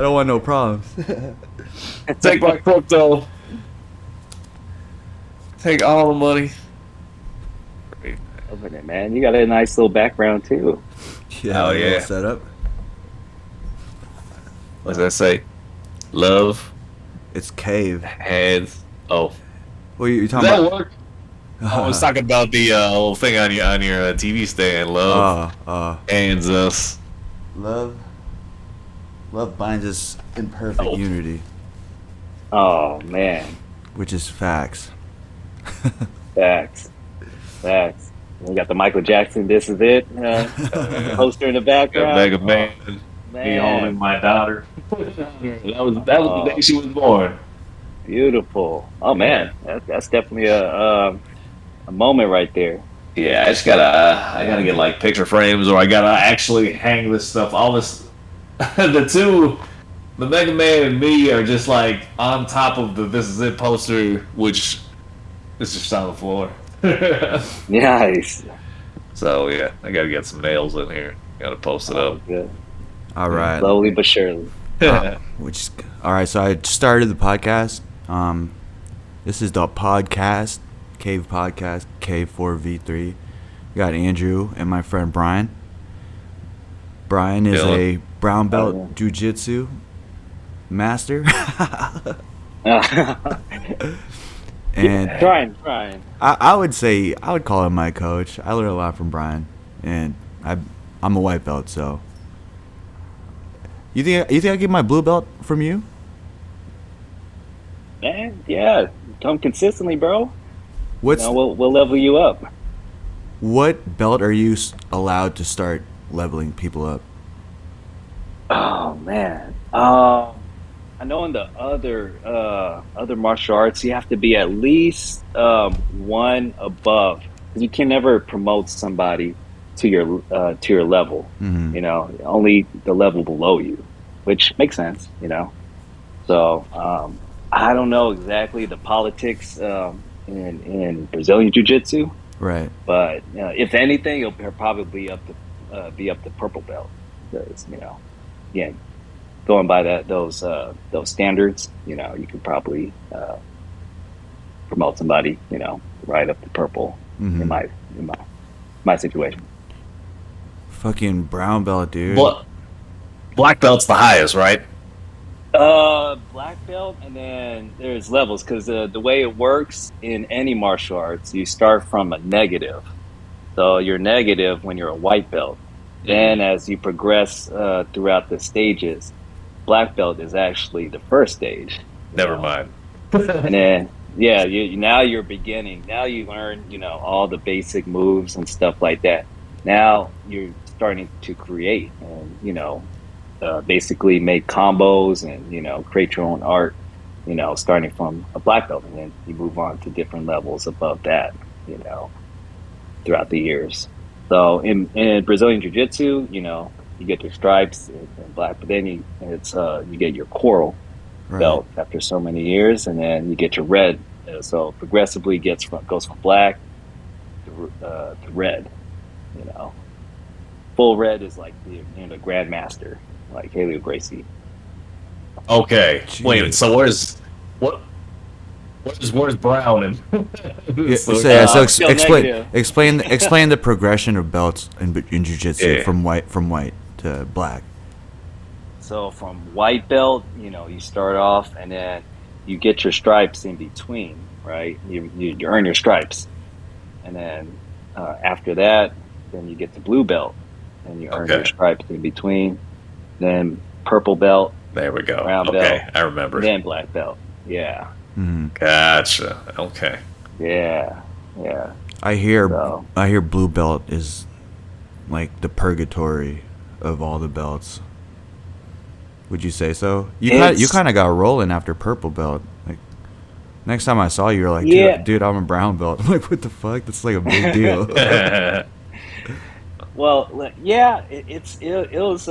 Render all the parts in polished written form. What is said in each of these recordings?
I don't want no problems. Take my crypto. Take all the money. Loving it, man. You got a nice little background too. Yeah, Oh a little yeah. setup. What does that say? Love It's cave. has. Oh, What are you does talking that about? work? I was talking about the little thing on your TV stand. Love hands us. Love. Love binds us in perfect Oh. unity, Oh man, which is facts. facts, facts. We got the Michael Jackson. This is it. Poster in the Got background. Mega Oh Man. Me holding man. my daughter. That was the day Oh, she was born. beautiful. Oh Yeah. man, that's definitely a moment right there. Yeah, I gotta get like picture frames, or I gotta actually hang this stuff. All this, the Mega Man and me are just like on top of the "This Is It" poster, which is just on the floor. Nice. So yeah, I gotta get some nails in here. Gotta post it Oh, up. good. All right. Slowly but surely. Which all right. So I started the podcast. This is the podcast, Cave Podcast, K4V3. We got Andrew and my friend Brian. Brian is Dylan. a brown belt Oh, Jiu Jitsu master, yeah. and Trying. I would say I would call him my coach. I learned a lot from Brian, and I'm a white belt. So you think I get my blue belt from you? Man, yeah. Come consistently, bro. What's We'll level you up. what belt are you allowed to start leveling people up? Oh man. I know in the other martial arts you have to be at least one above because you can never promote somebody to your level. Hmm. Only the level below you, which makes sense. So I don't know exactly the politics in Brazilian Jiu-Jitsu, Right. but if anything, it'll probably be up to purple belt because again, going by those standards, you could probably promote somebody, right up to purple in Hmm. my situation. Fucking brown belt, dude. Bla- Black belt's the highest, right? Black belt, and then there's levels because the way it works in any martial arts, you start from a negative. So you're negative when you're a white belt. Then, Mm, as you progress throughout the stages, black belt is actually the first stage. You never know, mind. and then yeah, now you're beginning. Now you learn, all the basic moves and stuff like that. Now you're starting to create and basically make combos and create your own art. Starting from a black belt, and then you move on to different levels above that. You know, throughout the years. So in Brazilian Jiu Jitsu, you get your stripes and black, but then you get your coral Right. belt after so many years, and then you get your red. So progressively goes from black to red. You know, full red is like the grandmaster, like Haley Gracie. Okay, wait a minute. Jeez. So what? Where's Brown and Yeah, so, so yeah, so I'm still explain negative. explain the progression of belts in jiu-jitsu yeah. from white to black. So from white belt, you start off, and then you get your stripes in between, right? You earn your stripes, and then after that, then you get the blue belt, and you earn your Okay, stripes in between. Then purple belt, there we go. brown Okay, belt, I remember. then black belt. Yeah, Hmm. Gotcha. Okay. yeah, yeah. I hear So I hear blue belt is like the purgatory of all the belts. Would you say so? You it's kind of got rolling after purple belt. Like next time I saw you, you're like, yeah. dude, I'm a brown belt. I'm like, what the fuck? That's like a big deal. Well, yeah, it was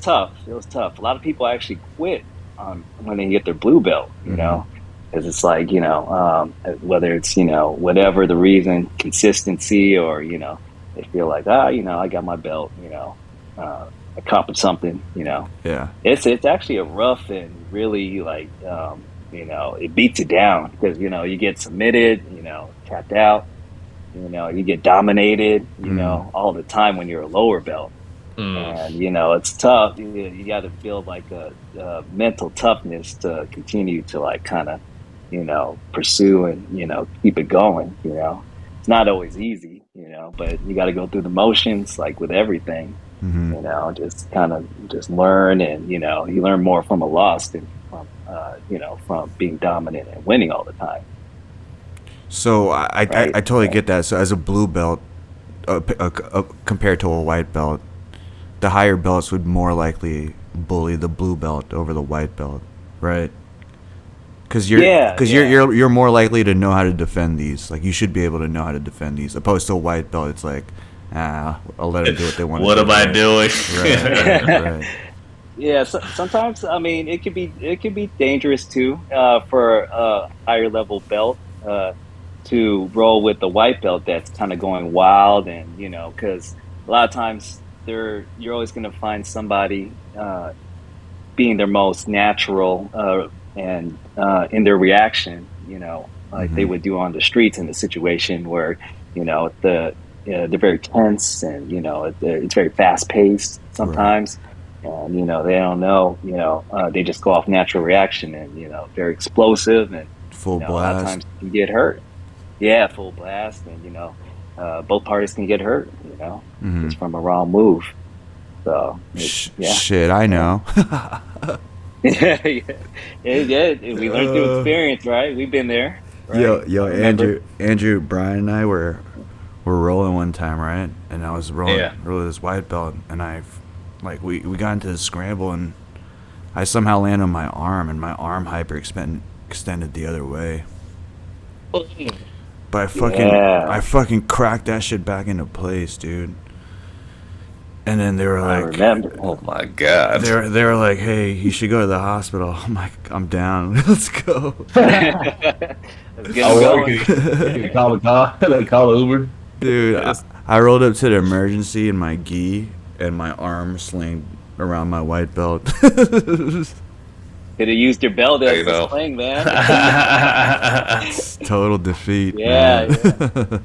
tough. It was tough. A lot of people actually quit when they get their blue belt, Hmm. because it's like whether it's whatever the reason, consistency, or they feel like I got my belt, uh, accomplish something. Yeah. It's actually a rough and really it beats you down because you get submitted, tapped out, you get dominated, Mm. all the time when you're a lower belt. Mm. And it's tough. You got to build like a mental toughness to continue to like kind of pursue and keep it going. It's not always easy, but you got to go through the motions like with everything. Hmm. Just kind of just learn, and you learn more from a loss than from being dominant and winning all the time, So I right? totally get that. So as a blue belt, compared to a white belt, the higher belts would more likely bully the blue belt over the white belt, right? Because Yeah, yeah. you're more likely to know how to defend these. Like you should be able to know how to defend these, opposed to a white belt. It's like, I'll let them do what they want to What do. am I Right, doing? right. Yeah, so sometimes I mean it can be dangerous too for a higher level belt to roll with the white belt that's kind of going wild, and because a lot of times you're always going to find somebody being their most natural and in their reaction, like they Hmm. would do on the streets in a situation where they're very tense, and it's very fast paced Right. sometimes, and they don't know, they just go off natural reaction, and very explosive, and Full a lot of blast. times you can get hurt. Yeah, full blast, and both parties can get hurt, Hmm. just from a wrong move. So yeah, Shit, I yeah. know. Yeah, yeah, yeah. We learned through uh, experience, right? We've been there, yo, right? I yo, remember. Brian, and I were rolling one time, right? And I was Yeah. rolling this white belt, and we got into this scramble, and I somehow landed on my arm, and my arm extended the other way. But Yeah, I fucking cracked that shit back into place, dude. And then they were I like, remember. Oh my God. they were like, hey, you should go to the hospital. I'm like, I'm down. Let's go. Let's get I them work. going. You can call a car. Like call an Uber. Dude, Yes. I rolled up to the emergency in my gi and my arm slinged around my white belt. Could have used your belt There as you a know. sling, man. Total defeat, Yeah, man. yeah,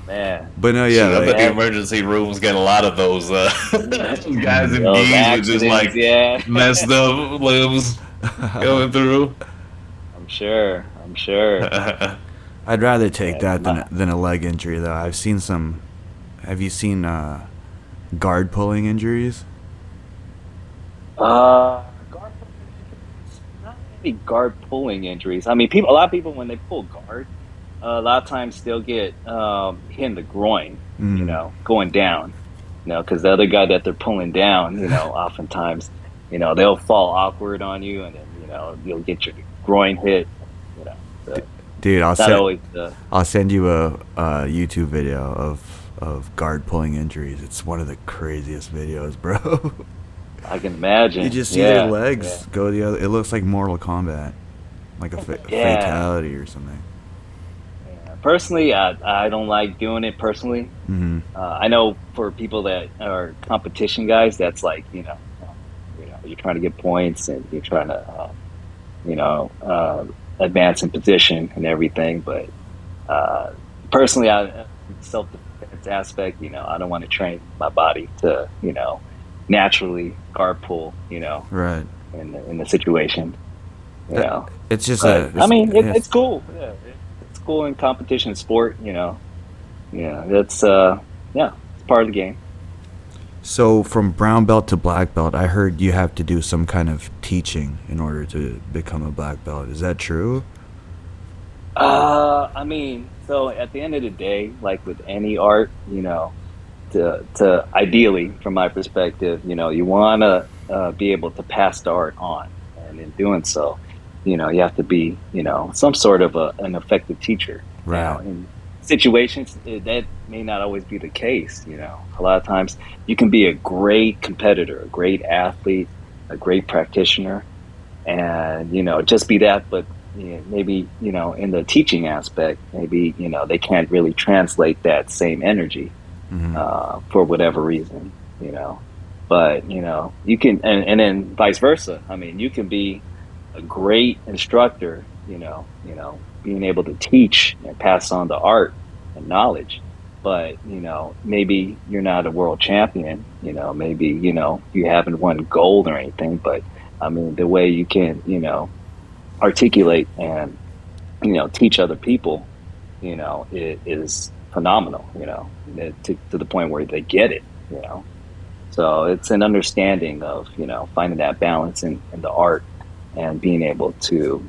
man. But no, yeah, Shoot, I bet the Yeah, emergency rooms get a lot of those guys in those geese with just accidents. like Yeah, messed up limbs going through. I'm sure. I'm sure. I'd rather take Yeah, that than a leg injury, though. I've seen some. Have you seen guard pulling injuries? guard pulling injuries, not really guard pulling injuries. I mean, a lot of people when they pull guard, a lot of times they'll get hit in the groin, Mm, going down, because the other guy that they're pulling down, oftentimes, they'll fall awkward on you, and then you'll get your groin hit. You know, so dude, not always the. I'll send you a YouTube video of guard pulling injuries. It's one of the craziest videos, bro. I can You imagine. just see their Yeah, yeah, legs go the other. It looks like Mortal Kombat, like a yeah. fatality or something. Yeah. Personally, I don't like doing it personally. Hmm. I know for people that are competition guys, that's like you're trying to get points, and you're trying to you know advance in position and everything. But uh, personally, self defense aspect, I don't want to train my body to naturally guard pull, Right. in the situation, you That, know. it's just But a. I mean, it's It's, cool. Yeah, it's cool in competition sport. Yeah, that's yeah, it's part of the game. so from brown belt to black belt, I heard you have to do some kind of teaching in order to become a black belt. Is that true? I mean, so at the end of the day, like with any art, to ideally, from my perspective, you want to be able to pass the art on, and in doing so, you have to be, some sort of an effective teacher. Now, Right. in situations that may not always be the case. A lot of times you can be a great competitor, a great athlete, a great practitioner, and just be that, but maybe in the teaching aspect, maybe they can't really translate that same energy Hmm. for whatever reason. But you can, and then vice versa. I mean, you can be a great instructor, being able to teach and pass on the art and knowledge. But, maybe you're not a world champion, maybe, you haven't won gold or anything. But I mean, the way you can, articulate and, teach other people, it is phenomenal, to the point where they get it. So it's an understanding of, finding that balance in the art and being able to,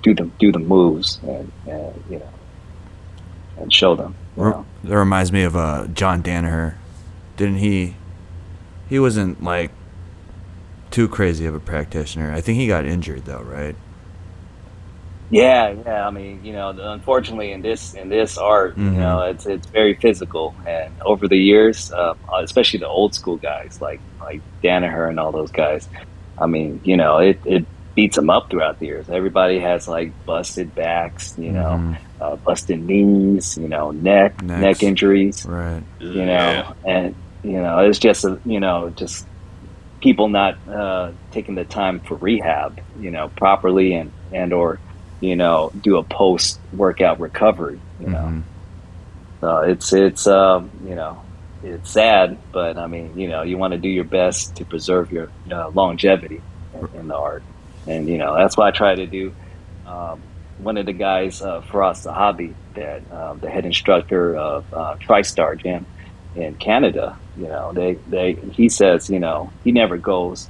do the moves and show them. That reminds me of John Danaher. Didn't he? He wasn't like too crazy of a practitioner. I think he got injured though, right? Yeah. I mean, unfortunately, in this art, it's very physical, and over the years, especially the old school guys like Danaher and all those guys. I mean, it beats them up throughout the years. Everybody has like busted backs, busted knees, neck injuries, right? And it's just just people not taking the time for rehab, properly and or do a post workout recovery. So it's sad, but I mean, you want to do your best to preserve your longevity in the art, and that's what I try to do. One of the guys, Faraz Sahabi, that the head instructor of TriStar Gym in Canada, he says, he never goes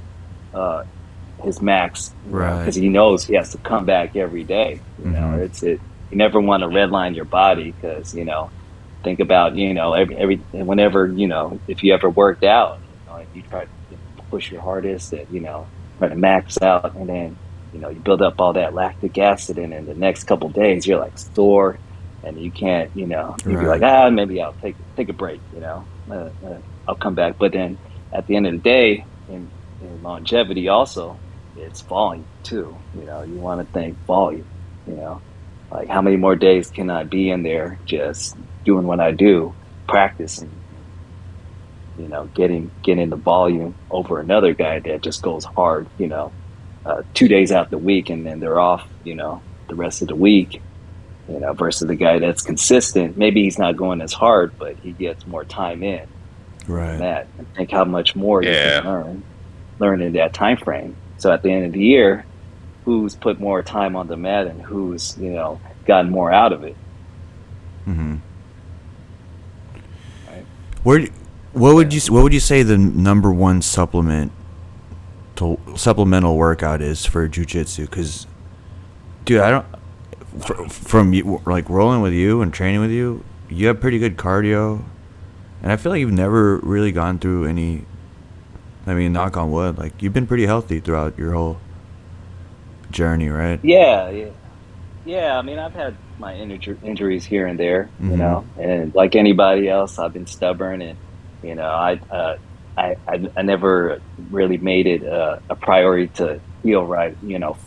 his max, right? Because he knows he has to come back every day. You never want to redline your body because think about every whenever if you ever worked out, and you try to push your hardest and try to max out, and then you build up all that lactic acid, and in the next couple of days you're like sore, and you can't you'd be like, maybe I'll take a break, I'll come back. But then at the end of the day, in longevity also, it's volume too. You want to think volume. Like how many more days can I be in there just doing what I do, practicing, getting the volume over another guy that just goes hard, 2 days out the week, and then they're off, the rest of the week, versus the guy that's consistent. Maybe he's not going as hard, but he gets more time in. Right. That, and think how much more you can learn in that time frame. So at the end of the year, who's put more time on the mat and who's gotten more out of it. Mm-hmm. Right. What would you say the number one supplemental workout is for jiu-jitsu? Because, dude, I don't. From you, like rolling with you and training with you, you have pretty good cardio, and I feel like you've never really gone through any. I mean, knock on wood, like you've been pretty healthy throughout your whole journey, right? Yeah. I mean, I've had my injuries here and there, and like anybody else, I've been stubborn, and I never really made it a priority to heal right,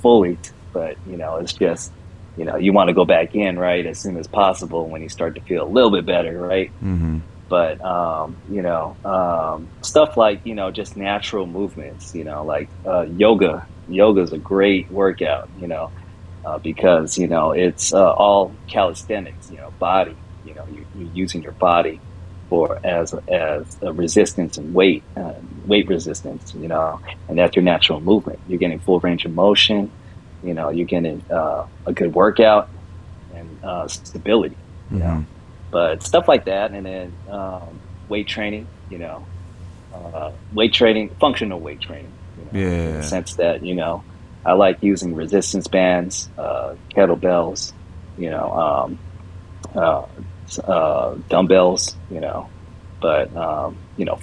fully. But it's just you want to go back in right as soon as possible when you start to feel a little bit better, right? Mm-hmm. But stuff like just natural movements, like yoga. Yoga is a great workout, because it's all calisthenics, body. You're using your body as a resistance and weight resistance, and that's your natural movement. You're getting full range of motion. You're getting a good workout and stability. But stuff like that, and then weight training, functional weight training, in the sense that I like using resistance bands, kettlebells, dumbbells, but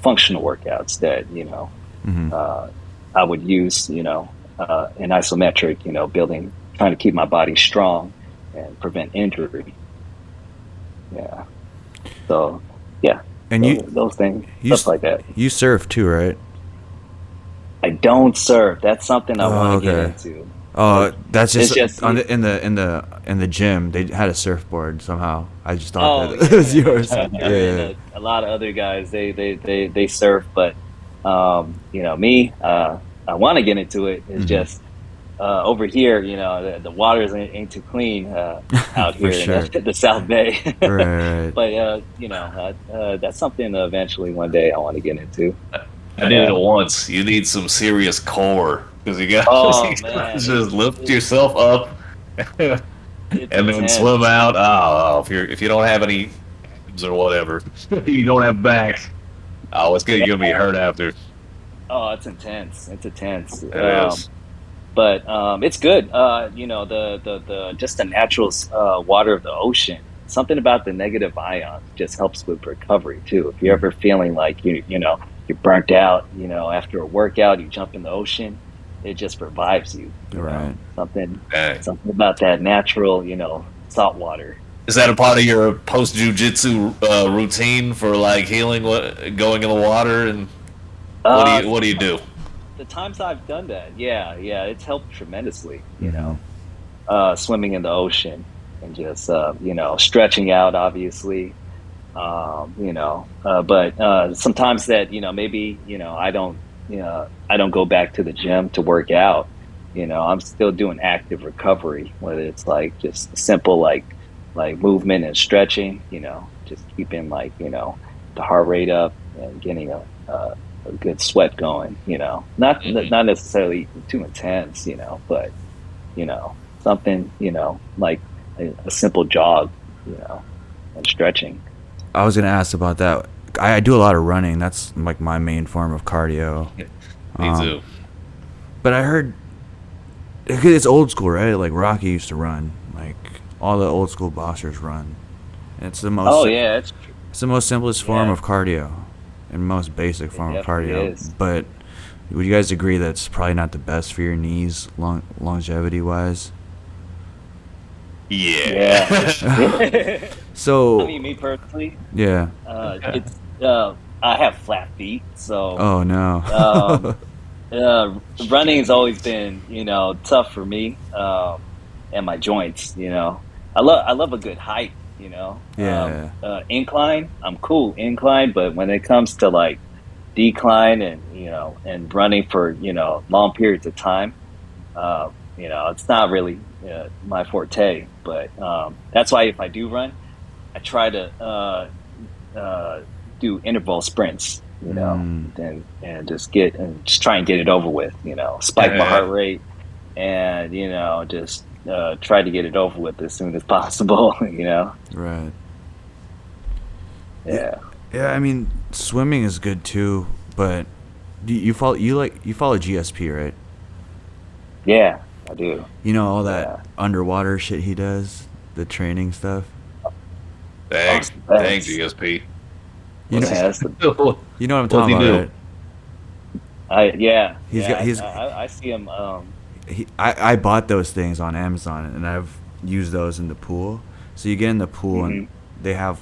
functional workouts that I would use, in isometric, trying to keep my body strong and prevent injury. Yeah. So, yeah. And those things, stuff like that. You surf too, right? I don't surf. That's something I want to get into. Oh, that's It's just just in the gym. They had a surfboard somehow. I just thought oh that it was yeah, yours. instructor and Yeah. a lot of other guys they surf, but me, I want to get into it. It's Hmm. just over here, the waters ain't too clean out For here in sure. the South Bay. Right. Right. But that's something that eventually one day I want to get into. I did it once. You need some serious core because Oh you got to man, just lift yourself up it's and then swim intense. out. Oh, if you don't have any abs or whatever, you don't have back. Oh, it's good. Yeah. You're gonna be hurt after. Oh, it's intense. It's intense. It is. But it's good. The just the natural water of the ocean. Something about the negative ions just helps with recovery too. If you're ever feeling like you're burnt out, after a workout, you jump in the ocean, it just revives you. Right. Dang. Something about that natural, salt water. Is that a part of your post jujitsu routine for like healing? What going in the water and Uh, what do you do? the times I've done that, yeah, it's helped tremendously. Hmm. Swimming in the ocean and just stretching out, obviously. But sometimes that maybe I don't go back to the gym to work out. I'm still doing active recovery, whether it's like just simple like movement and stretching. Just keeping the heart rate up and getting a good sweat going. Not necessarily too intense. But something like a simple jog. And stretching. I was gonna ask about that. I do a lot of running. That's like my main form of cardio. Me Um, too. but I heard it's old school, right? Like Rocky used to run. Like all the old school boxers run. And it's the most. Oh yeah, It's the most simplest form yeah, of cardio, and most basic it form of definitely cardio. is. But would you guys agree that it's probably not the best for your knees, longevity wise? Yeah. Yeah. I So mean, me personally, yeah. it's I have flat feet, so Oh um, no. running's always been tough for me, and my joints. I love a good hike. Yeah. Incline, I'm cool incline, but when it comes to like decline and and running for long periods of time, it's not really my forte. But that's why if I do run, I try to do interval sprints, Mm, and just try and get it over with, spike my heart rate and just try to get it over with as soon as possible. right. Yeah. Yeah, Yeah. I mean, swimming is good too, but you follow GSP, right? yeah, I do. You know all that Yeah, underwater shit he does, the training stuff. Thanks, thanks, thanks. GSP. You What's know, Yeah, he that's you know what I'm What's talking he about, do? right? He's got yeah. he's I see him. I bought those things on Amazon and I've used those in the pool. So you get in the pool and Mhm. they have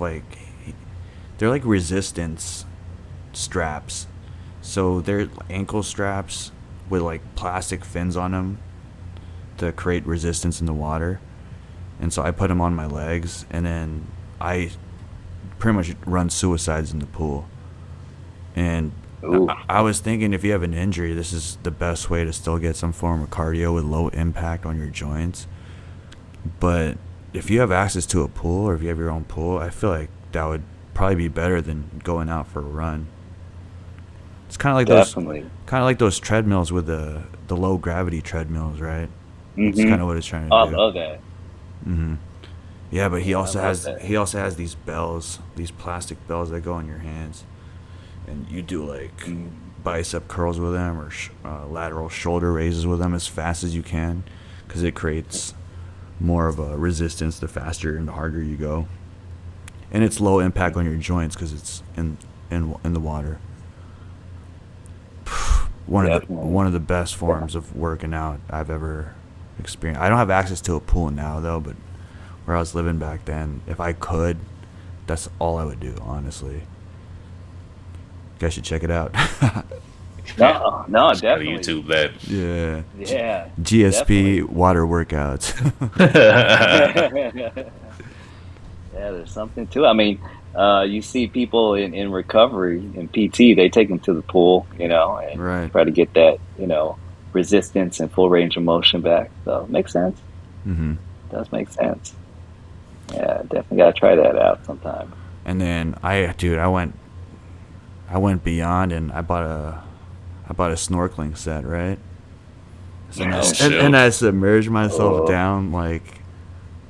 they're like resistance straps. So they're ankle straps with like plastic fins on them to create resistance in the water. And so I put them on my legs and then I pretty much run suicides in the pool. And Ooh, I was thinking if you have an injury, this is the best way to still get some form of cardio with low impact on your joints. But if you have access to a pool or if you have your own pool, I feel like that would probably be better than going out for a run. It's definitely. kind of like those treadmills with the low gravity treadmills, right? That's kind Hmm. of what it's trying I to do. love that. Hmm. Yeah, but Yeah, I love that. he also has these bells, these plastic bells that go on your hands, and you do like Mm. bicep curls with them or lateral shoulder raises with them as fast as you can, because it creates more of a resistance the faster and the harder you go, and it's low impact on your joints because it's in the water. Definitely. One of the best forms of working out I've ever experienced. I don't have access to a pool now though, but where I was living back then, if I could, that's all I would do, honestly. You guys should check it out. No, no, Just gotta definitely. YouTube that. Yeah. Yeah, GSP definitely. water workouts. Yeah, there's something to it. I mean, you see people in recovery in PT, they take them to the pool, and Right. try to get that, resistance and full range of motion back. So it makes sense. Hmm. Does make sense. Yeah, definitely gotta try that out sometime. And then I went beyond and I bought a snorkeling set, right? So and I, Oh and, shit. and I submerged myself Oh down like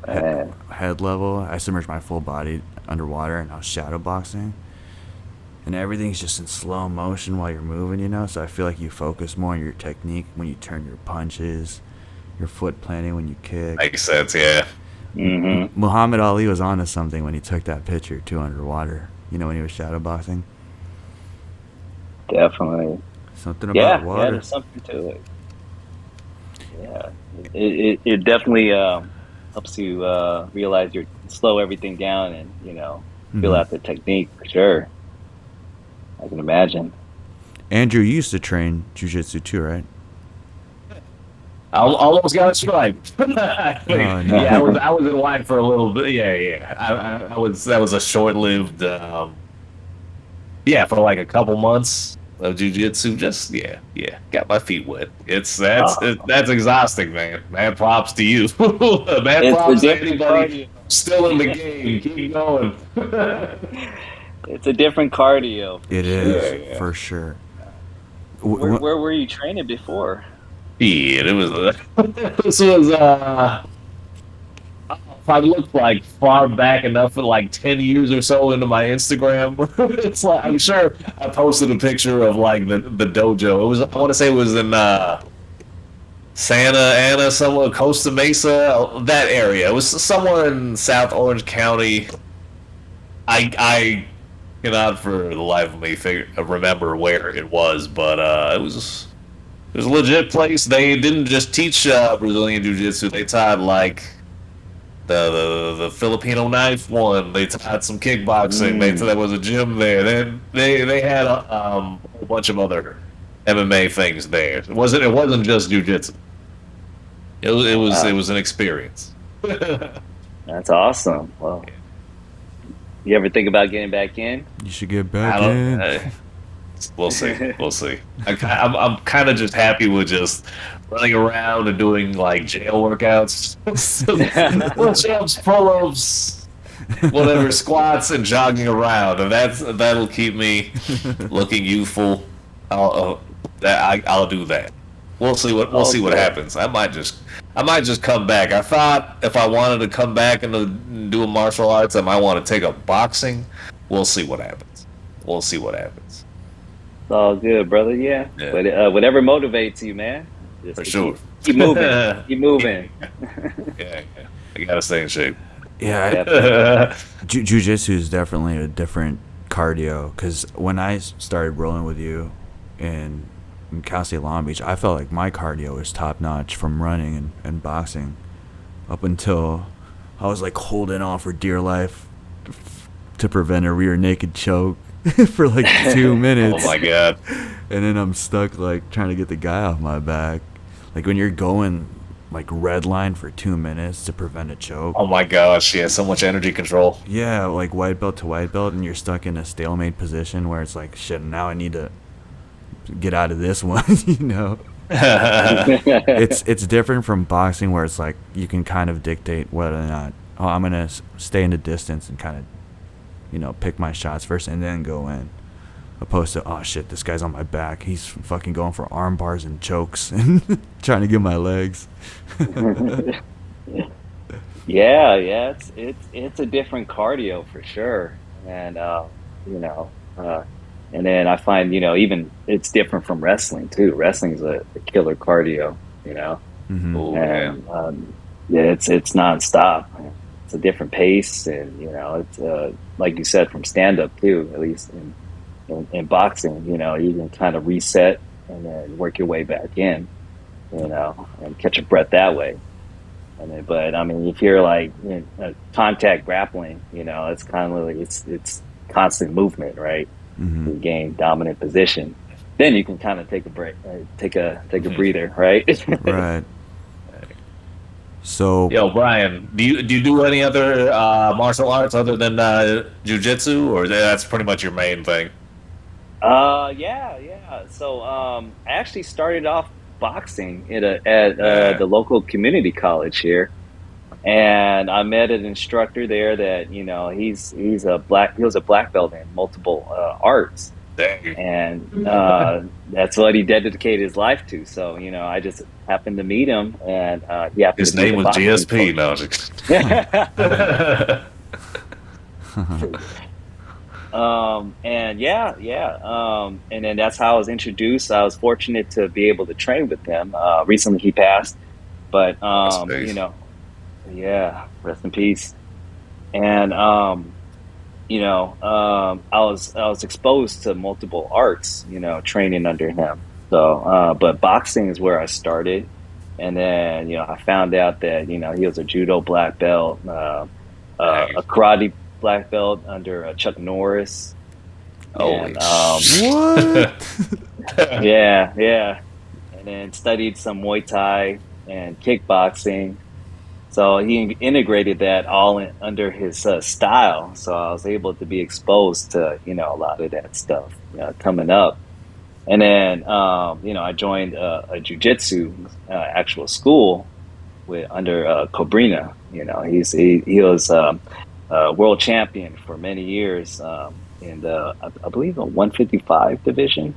man. head level. I submerged my full body underwater and I was shadow boxing. And everything's just in slow motion while you're moving, so I feel like you focus more on your technique when you turn your punches, your foot planting when you kick. Makes sense, yeah. Muhammad Ali was onto something when he took that picture too underwater, when he was shadow boxing. Definitely. Something about Yeah, yeah, water. there's something to it. Yeah. It definitely helps you realize you're slow everything down and, feel Hmm. out the technique for sure. I can imagine. Andrew, you used to train jujitsu too, right? I almost got it striped. Oh, Yeah, no. I was in line for a little bit. Yeah, yeah. I was that was a short lived. Yeah, for like a couple months of jujitsu. Just yeah, got my feet wet. Oh, That's exhausting, man. Mad props to you. Mad it's a props to different anybody cardio. still in the game. Keep going. It's a different cardio for It is, sure. for sure. Where were you training before? Yeah, it was. This was. If I look like far back enough for like 10 years or so into my Instagram, it's like I'm sure I posted a picture of like the dojo. It was I want to say it was in Santa Ana, somewhere Costa Mesa, that area. It was somewhere in South Orange County. I cannot for the life of me remember where it was, but it was a legit place. They didn't just teach Brazilian Jiu Jitsu. They taught like the Filipino knife one. They taught some kickboxing. Mm. There was a gym there. Then they had a whole bunch of other MMA things there. It wasn't just jujitsu. Oh, It wow, was an experience. that's awesome. Well, you ever think about getting back in? You should get I back don't. in. We'll see. We'll see. I'm kind of just happy with just running around and doing like jail workouts, push-ups, pull-ups, whatever, squats, and jogging around, and that'll keep me looking youthful. I'll do that. We'll Oh, see what good. happens. I might just come back. I thought if I wanted to come back and do martial arts, I might want to take up boxing. We'll see what happens. We'll see what happens. It's all good, brother. Yeah, Yeah, but whatever motivates you, man, just for to sure. keep moving, Yeah, keep moving. yeah. I gotta stay in shape. Yeah, Definitely. Jiu-jitsu is definitely a different cardio because when I started rolling with you in Cal State Long Beach, I felt like my cardio was top notch from running and boxing up until I was like holding on for dear life to prevent a rear naked choke for like 2 minutes. Oh my god. And then I'm stuck like trying to get the guy off my back. Like when you're going like red line for 2 minutes to prevent a choke. Oh my gosh. Yeah, so much energy control. Yeah, like white belt to white belt, and you're stuck in a stalemate position where it's like, shit, now I need to get out of this one, you know? It's different from boxing where it's like you can kind of dictate whether or not, oh, I'm going to stay in the distance and kind of, pick my shots first and then go in. Opposed to, oh shit, this guy's on my back. He's fucking going for arm bars and chokes and trying to get my legs. Yeah, yeah, it's a different cardio for sure, and you know, uh, and then I find even it's different from wrestling too. Wrestling is a killer cardio, you know, Hmm. Oh yeah. and yeah, it's nonstop. It's a different pace, and it's like you said from stand up too. At least in boxing, you can kind of reset and then work your way back in, and catch a breath that way. But I mean, if you're like contact grappling, it's kind of like it's constant movement, right? Hmm. You gain dominant position, then you can kind of take a break, take a breather, right? Right. So Yo, Brian, do you do any other martial arts other than jujitsu, or that's pretty much your main thing? Yeah, yeah. So, I actually started off boxing at Yeah. the local community college here, and I met an instructor there that he was a black belt in multiple arts, Dang. and that's what he dedicated his life to. So, I just happened to meet him, and he happened to His be name the was boxing GSP. coach. No. And yeah, yeah. And then that's how I was introduced. I was fortunate to be able to train with him. Recently he passed, but Space. yeah, rest in peace. And I was exposed to multiple arts, training under him. So, but boxing is where I started. And then, I found out that, he was a judo black belt, Dang. a karate black belt under Chuck Norris. Holy And what? yeah, yeah. And then studied some Muay Thai and kickboxing. So he integrated that all under his style. So I was able to be exposed to, a lot of that stuff, coming up. And then, I joined a jujitsu actual school with under Cobrina. He was world champion for many years in I believe, a 155 division.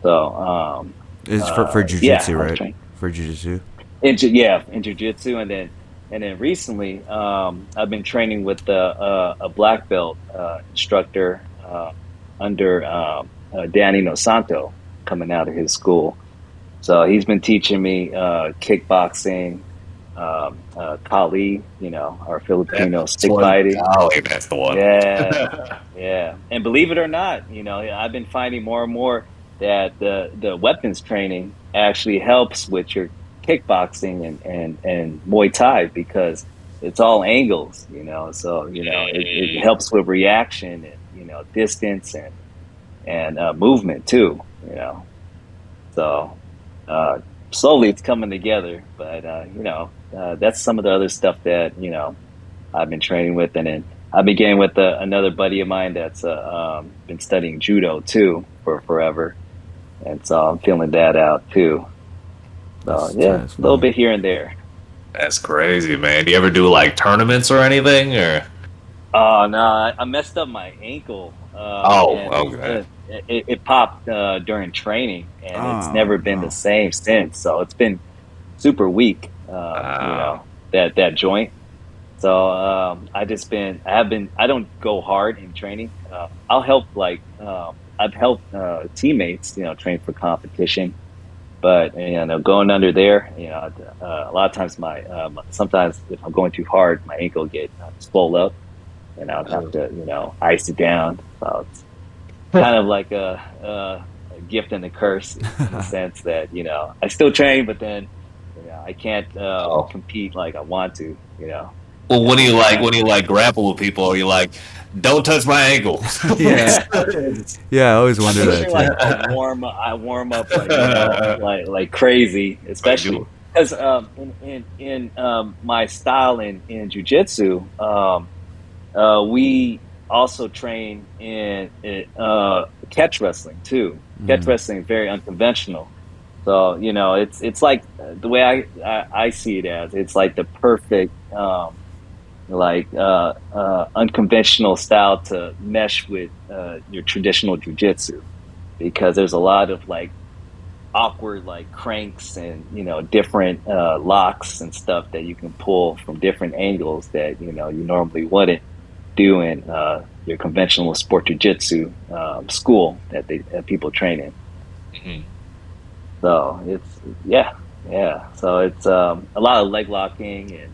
Um, Is for yeah, jujitsu, I was right? trained For jujitsu. in jiu-jitsu, and then recently I've been training with a black belt instructor under Danny Nosanto coming out of his school. So he's been teaching me kickboxing, Kali, our Filipino That's stick one. fighting. Golly, that's the one. Yeah, yeah. And believe it or not, I've been finding more and more that the weapons training actually helps with your kickboxing and Muay Thai because it's all angles, So, it helps with reaction and, distance and movement too, So, slowly it's coming together, but that's some of the other stuff that, I've been training with, and then I began with another buddy of mine that's been studying judo too for forever, and so I'm feeling that out too. So yeah, That's a little fun. bit here and there. That's crazy, man. Do you ever do like tournaments or anything, or? Oh no, I messed up my ankle, Oh, and okay. it popped during training, and it's Oh never been the no. same since. So it's been super weak, Uh, that joint. So I don't go hard in training. I'll help I've helped teammates, train for competition, but going under there, a lot of times sometimes if I'm going too hard, my ankle get swole up, and I'll have to ice it down. So it's kind of like a gift and a curse in the sense that I still train, but then I can't oh. compete like I want to, Well, at when the you like time. when you like grapple with people, or you like, don't touch my ankle. Yeah. Yeah, I always I wonder make that sure too. I warm up like like crazy, Like, especially because in my style in jujitsu, we also train in catch wrestling too. Catch Mm. wrestling is very unconventional. So it's like the way I see it as it's like the perfect unconventional style to mesh with your traditional jujitsu because there's a lot of like awkward like cranks and different locks and stuff that you can pull from different angles that you normally wouldn't do in your conventional sport jujitsu school that people train in. mhm. So it's yeah, yeah. So it's a lot of leg locking and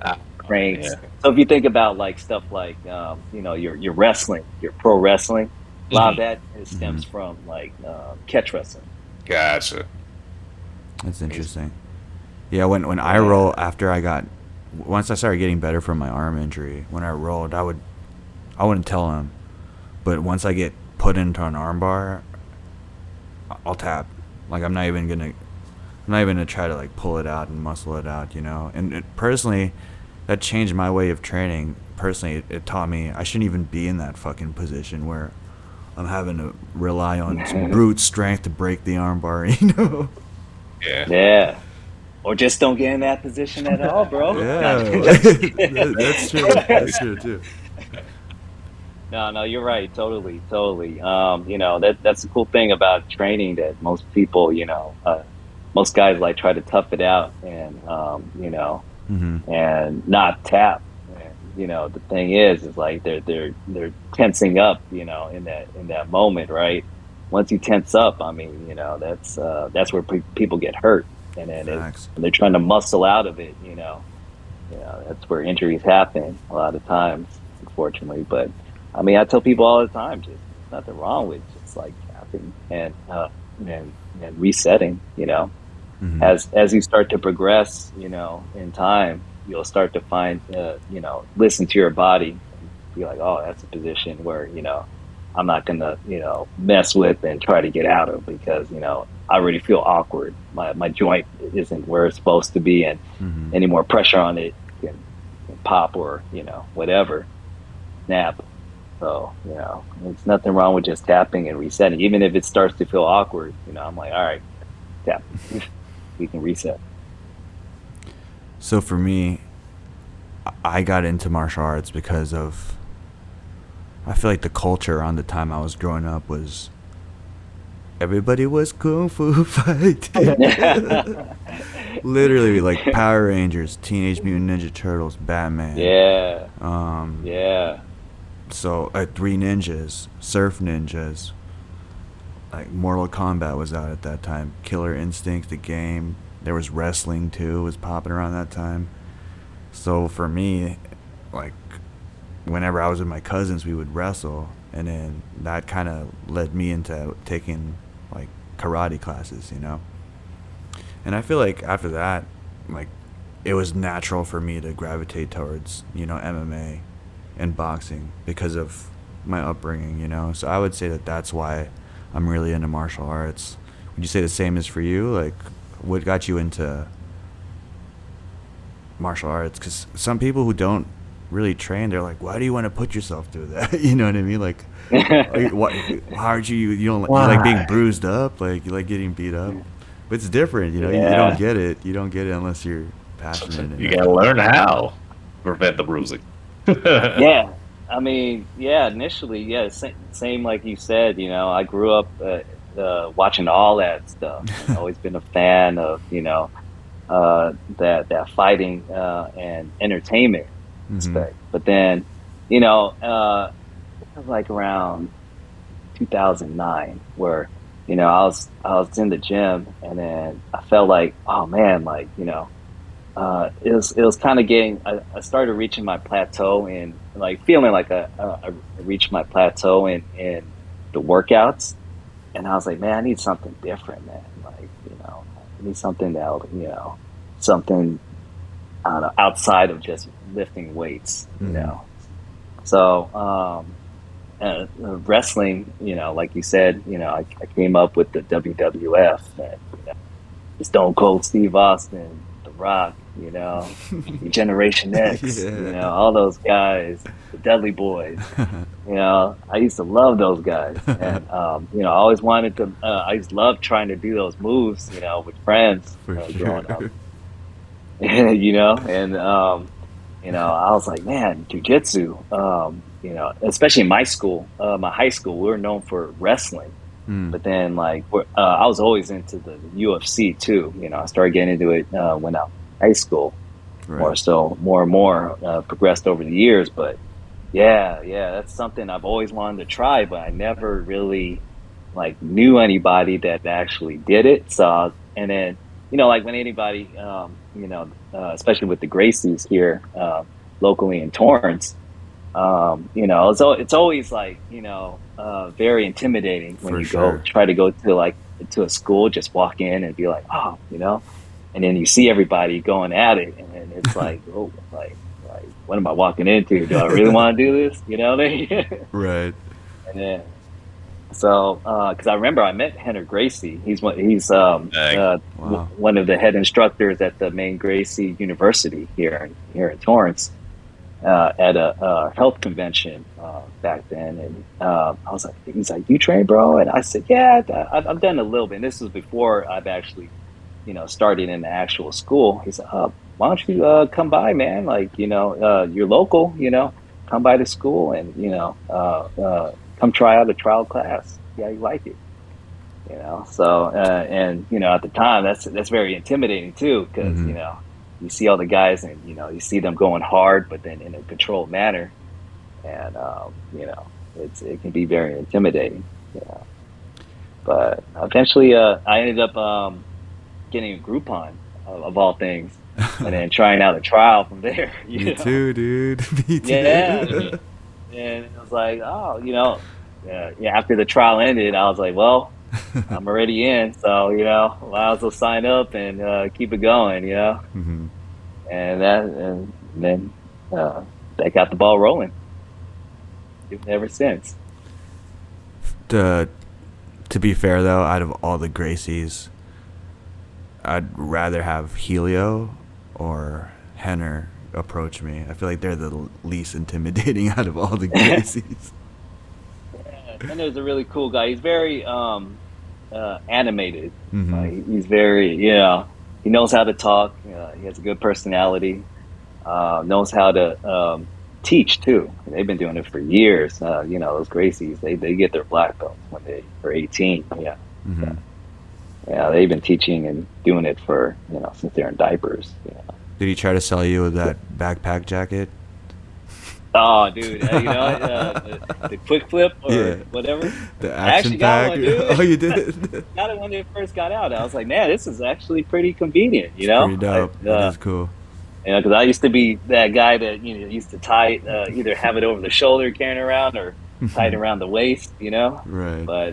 Ah, cranks. yeah. So if you think about like stuff like your wrestling, your pro wrestling, a lot of Mhm. that Hmm. stems from like catch wrestling. Gotcha. That's He's- interesting. Yeah, when I roll Yeah. after once I started getting better from my arm injury, when I rolled, I wouldn't tell him, but once I get put into an armbar, I'll tap. Like I'm not even gonna try to like pull it out and muscle it out, you know. And personally, that changed my way of training. Personally, it taught me I shouldn't even be in that fucking position where I'm having to rely on some brute strength to break the armbar, you know. Yeah. Or just don't get in that position at all, bro. Yeah, that's true. That's true too. No, you're right. Totally, totally. You know, that's the cool thing about training that most people, most guys like try to tough it out and, and not tap. And, the thing is like they're tensing up, in that moment, right? Once you tense up, I mean, that's where people get hurt, and then they're trying to muscle out of it, that's where injuries happen a lot of times, unfortunately. But I mean, I tell people all the time, just nothing wrong with just like tapping and resetting. As you start to progress, in time, you'll start to find, listen to your body and be like, oh, that's a position where I'm not gonna mess with and try to get out of because I already feel awkward. My joint isn't where it's supposed to be, and any more pressure on it can pop or whatever, snap. So, there's nothing wrong with just tapping and resetting. Even if it starts to feel awkward, I'm like, all right, tap. We can reset. So for me, I got into martial arts because of, I feel like the culture around the time I was growing up was, everybody was kung fu fighting. Literally, like Power Rangers, Teenage Mutant Ninja Turtles, Batman. Yeah. Yeah. So, Three Ninjas, Surf Ninjas, like Mortal Kombat was out at that time. Killer Instinct, the game. There was wrestling too, was popping around that time. So for me, like, whenever I was with my cousins, we would wrestle, and then that kind of led me into taking like karate classes, And I feel like after that, like, it was natural for me to gravitate towards, MMA and boxing because of my upbringing, So I would say that that's why I'm really into martial arts. Would you say the same is for you? Like, what got you into martial arts? Because some people who don't really train, they're like, why do you want to put yourself through that? You know what I mean? Like, how aren't you don't like being bruised up, like you like getting beat up, but it's different, you don't get it unless you're passionate. You gotta learn how to prevent the bruising. Yeah, I mean, initially, same like you said. I grew up watching all that stuff. I've always been a fan of that fighting and entertainment aspect. But then, it was like around 2009 where I was in the gym, and then I felt like, oh man, like it was kind of getting. I started reaching my plateau and like feeling like I reached my plateau in the workouts, and I was like, man, I need something different, man. Like I need something that something I don't know, outside of just lifting weights, So wrestling, like you said, I came up with the WWF, and Stone Cold Steve Austin, The Rock, Generation X, all those guys, the Dudley Boys. I used to love those guys, and I always wanted to. I just loved trying to do those moves, with friends growing up. And I was like, man, Jiu Jitsu. Especially in my school, my high school, we were known for wrestling. But then, like, I was always into the UFC too. I started getting into it when I was in high school. Right. More and more progressed over the years. But yeah, that's something I've always wanted to try, but I never really like knew anybody that actually did it. So, and then like when anybody, especially with the Gracies here locally in Torrance. It's always like, very intimidating when you try to go to a school, just walk in and be like, oh, and then you see everybody going at it, and it's like, oh, like what am I walking into? Do I really want to do this? You know what I mean? Right. And then So, because I remember I met Henry Gracie. Dang. Wow. one of the head instructors at the main Gracie University here in Torrance at a health convention back then, and I was like, he's like, "You train, bro?" And I said, "Yeah, I've done a little bit." And this was before I've actually, started in the actual school. He said, "Why don't you come by, man? Like, you're local, come by the school and come try out a trial class. Yeah, you like it." So and at the time that's very intimidating too, because Mm-hmm. you see all the guys and you see them going hard but then in a controlled manner, and it can be very intimidating. But eventually I ended up getting a Groupon of all things, and then trying out a trial from there. Me too, dude. Me Yeah, too. and it was like, oh, yeah, after the trial ended I was like, well, I'm already in, so might as well sign up and keep it going, Mm-hmm. and then that got the ball rolling ever since. To to be fair though, out of all the Gracies, I'd rather have Helio or Henner approach me. I feel like they're the least intimidating out of all the Gracies. Yeah, Tender's a really cool guy. He's very animated. Mm-hmm. He's very, he knows how to talk. He has a good personality. Knows how to teach too. They've been doing it for years. Those Gracies, they get their black belts when they are 18. Yeah, Mm-hmm. yeah, yeah. They've been teaching and doing it for since they're in diapers. Did he try to sell you that backpack jacket? Oh, dude, the quick flip or Yeah. whatever. The I action actually got pack. one, dude. Oh, you did? Got it when it first got out. I was like, man, this is actually pretty convenient. It's pretty dope. It is cool. Because I used to be that guy that used to tie it, either have it over the shoulder carrying around or tie it around the waist. Right. But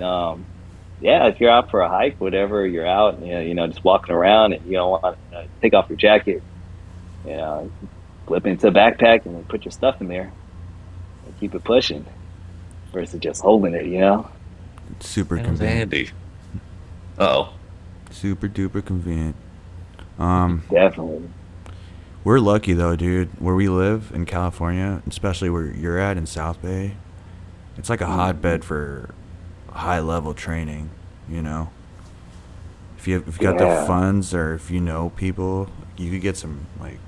yeah, if you're out for a hike, whatever, you're out, just walking around and you don't want to take off your jacket, you know, flip into a backpack and then put your stuff in there and keep it pushing versus just holding it. Super That was convenient. handy. Oh, Super duper convenient. Definitely. We're lucky though, dude. Where we live in California, especially where you're at in South Bay, it's like a hotbed for high level training. You know, if you got the Yeah. funds or if you know people, you could get some like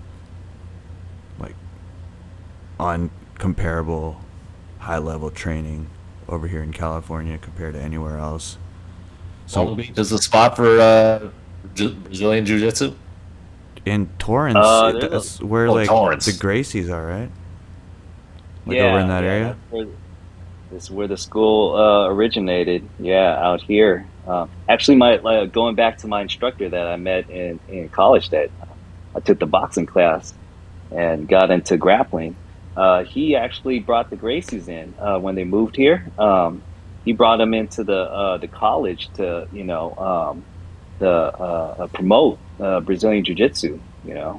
uncomparable high level training over here in California compared to anywhere else. Palm So Beach is a spot for Brazilian Jiu Jitsu. in Torrance, There's a that's where Oh, like Torrance. the Gracies are, right? Like over in Yeah, that yeah, area. that's where the school originated. Yeah, out here. Actually, going back to my instructor that I met in college, that I took the boxing class and got into grappling. He actually brought the Gracies in when they moved here. He brought them into the college to promote Brazilian Jiu Jitsu.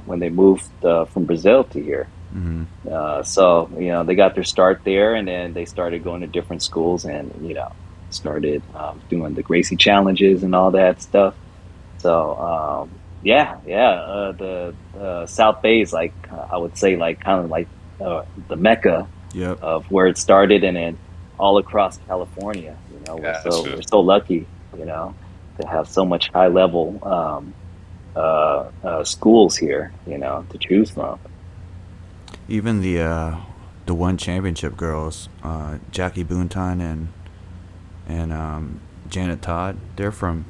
When they moved from Brazil to here. Mm-hmm. So they got their start there, and then they started going to different schools, and started doing the Gracie challenges and all that stuff. So the South Bay is like, I would say, like kind of like the mecca Yep. of where it started, and then all across California. We're Yeah, that's so good. we're so lucky, to have so much high level schools here, to choose from. Even the one championship girls, Jackie Boonton and Janet Todd, they're from.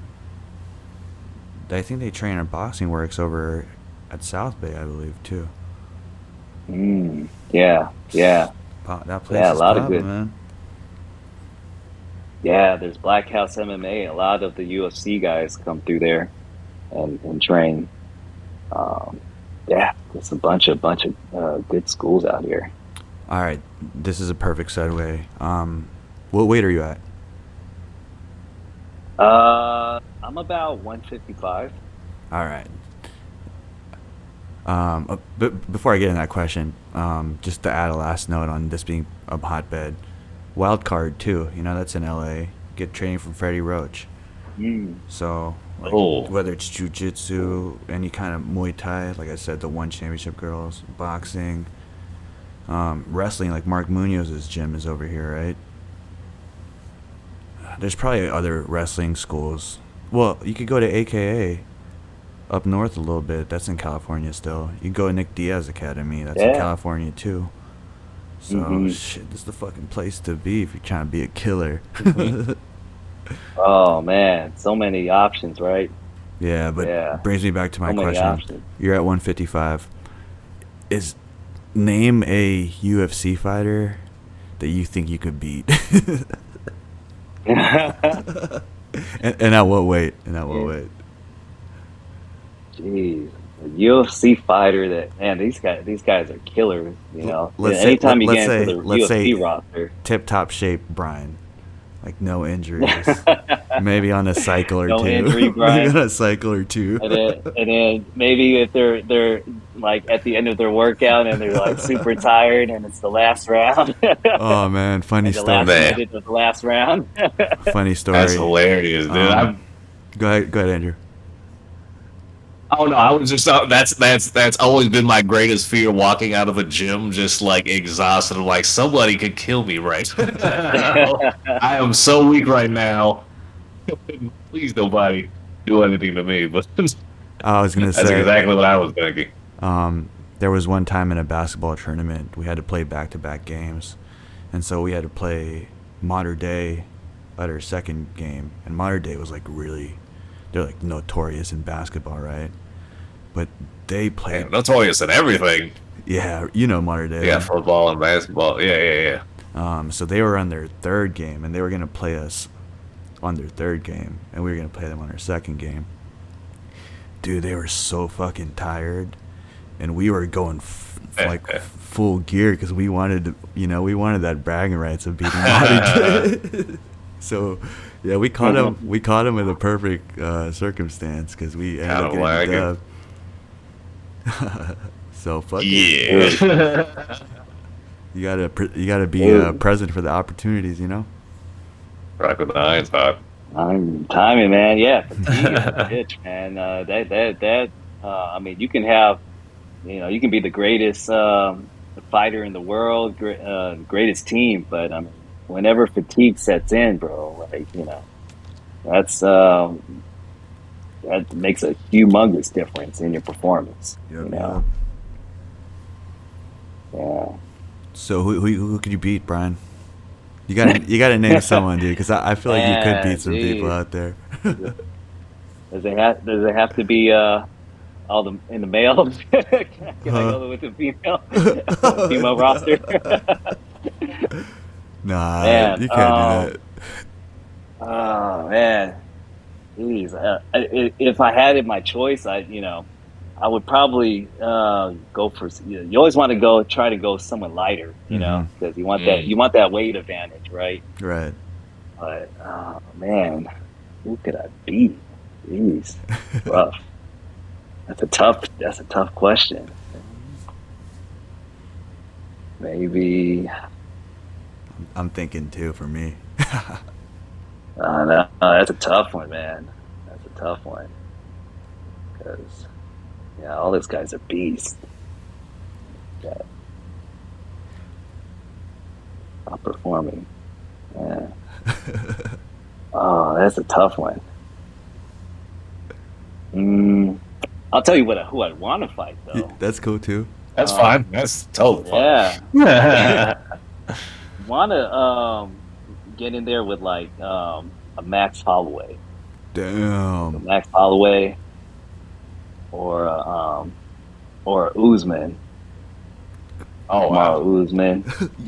I think they train at Boxing Works over at South Bay, I believe, too. Yeah, yeah, That place yeah. A is lot of popping, good. man. Yeah, there's Black House MMA. A lot of the UFC guys come through there and train. Um, yeah, there's a bunch of good schools out here. All right, this is a perfect segue. What weight are you at? I'm about 155. All right. But before I get in that question, just to add a last note on this being a hotbed, wild card too. That's in LA. get training from Freddie Roach. So like whether it's Jiu Jitsu, any kind of Muay Thai, like I said, the One Championship girls, boxing, wrestling, like Mark Munoz's gym is over here, right? There's probably other wrestling schools. Well, you could go to AKA up north a little bit. That's in California still. You can go to Nick Diaz Academy. That's in California too. So shit, this is the fucking place to be if you're trying to be a killer. Oh man, so many options, right? Yeah, but brings me back to my question. Options. You're at 155. Name a UFC fighter that you think you could beat. and at what weight? Jeez, a UFC fighter that, man, these guys are killers. You know, anytime you get into the UFC roster, tip top shape, Brian. Like no injuries, maybe on a cycle or two. No injury, Brian. Maybe on a cycle or two. And then maybe if they're like at the end of their workout and they're like super tired and it's the last round. Oh man, funny story. The last round. Funny story. That's hilarious, dude. Go ahead, Andrew. Oh no, I was just that's always been my greatest fear, walking out of a gym just like exhausted. I'm like, somebody could kill me right now. I am so weak right now. Please nobody do anything to me. But I was gonna say that's exactly what I was thinking. There was one time in a basketball tournament we had to play back-to-back games, and so we had to play Modern Day at our second game, and Modern Day was like they're like notorious in basketball, right? But they played notorious in everything. Yeah, you know Modern Day. Yeah, football and basketball. Yeah. So they were on their third game, and they were gonna play us on their third game, and we were gonna play them on our second game. Dude, they were so fucking tired, and we were going full gear because we wanted that bragging rights of beating Modern Day. So. Yeah, we caught him. We caught him in the perfect circumstance because we ended up getting the dub. So fuck it. You gotta be present for the opportunities, you know. Rock with the irons hot. I'm timing, man. Yeah, fatigue is a bitch, man. I mean, you can have, you can be the greatest fighter in the world, greatest team, but I mean, whenever fatigue sets in, bro, like, that's that makes a humongous difference in your performance. Yep. Yeah. So who could you beat, Brian? You gotta name someone, dude, because I feel like you could beat some people out there. Does it have to be all in the males? Can I go with the female roster? Nah, man, you can't do that. Oh man, jeez. If I had it my choice, I would probably go for. You always want to try to go someone lighter, because you want that weight advantage, right? Right. But oh man, who could I beat? Jeez, rough. That's a tough question. Maybe. I'm thinking too for me. No, that's a tough one, man. That's a tough one. Because, all these guys are beasts. Yeah. Outperforming. Yeah. Oh, that's a tough one. I'll tell you who I'd want to fight, though. Yeah, that's cool too. That's fine. That's totally fine. Yeah. Want to get in there with like a Max Holloway. Damn. Max Holloway or Usman. Oh wow, Usman.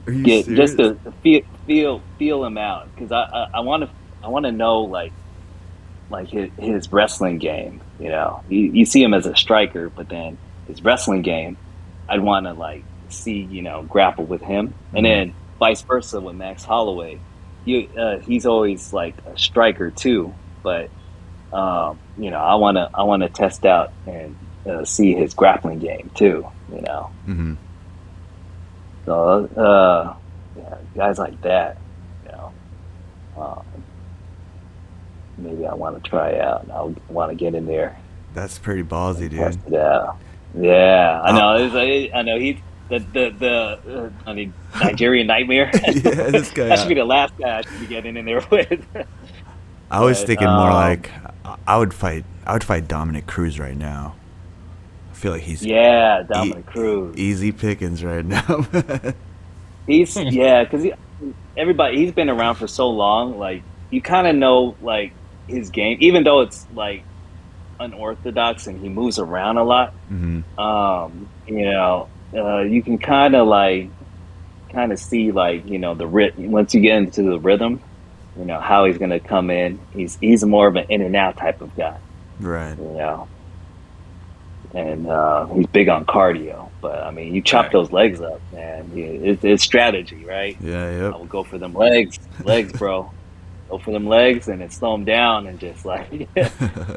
Are you serious? Just to feel him out, because I want to know like his wrestling game. You see him as a striker, but then his wrestling game, I'd want to see grapple with him, and then vice versa with Max Holloway. He's always like a striker too, but I want to test out and see his grappling game too. Mm-hmm. So guys like that. maybe I want to try out. I want to get in there That's pretty ballsy, and dude. test it out. Yeah, I know. Uh, I know he's I mean, Nigerian Nightmare. yeah, this guy. That should be the last guy I should be getting in there with. I was But thinking more like I would fight. I would fight Dominic Cruz right now. I feel like he's yeah, e- Dominic Cruz. easy pickings right now. He's yeah, because everybody he's been around for so long. Like you kind of know like his game, even though it's like unorthodox and he moves around a lot. hmm You can kind of see like the once you get into the rhythm, how he's gonna come in. He's more of an in and out type of guy, Right. you know, and he's big on cardio. But I mean, you chop Right. those legs up, man. It's strategy, right? Yeah. I Yep. will go for them legs, bro. Go for them legs and then slow him down and just like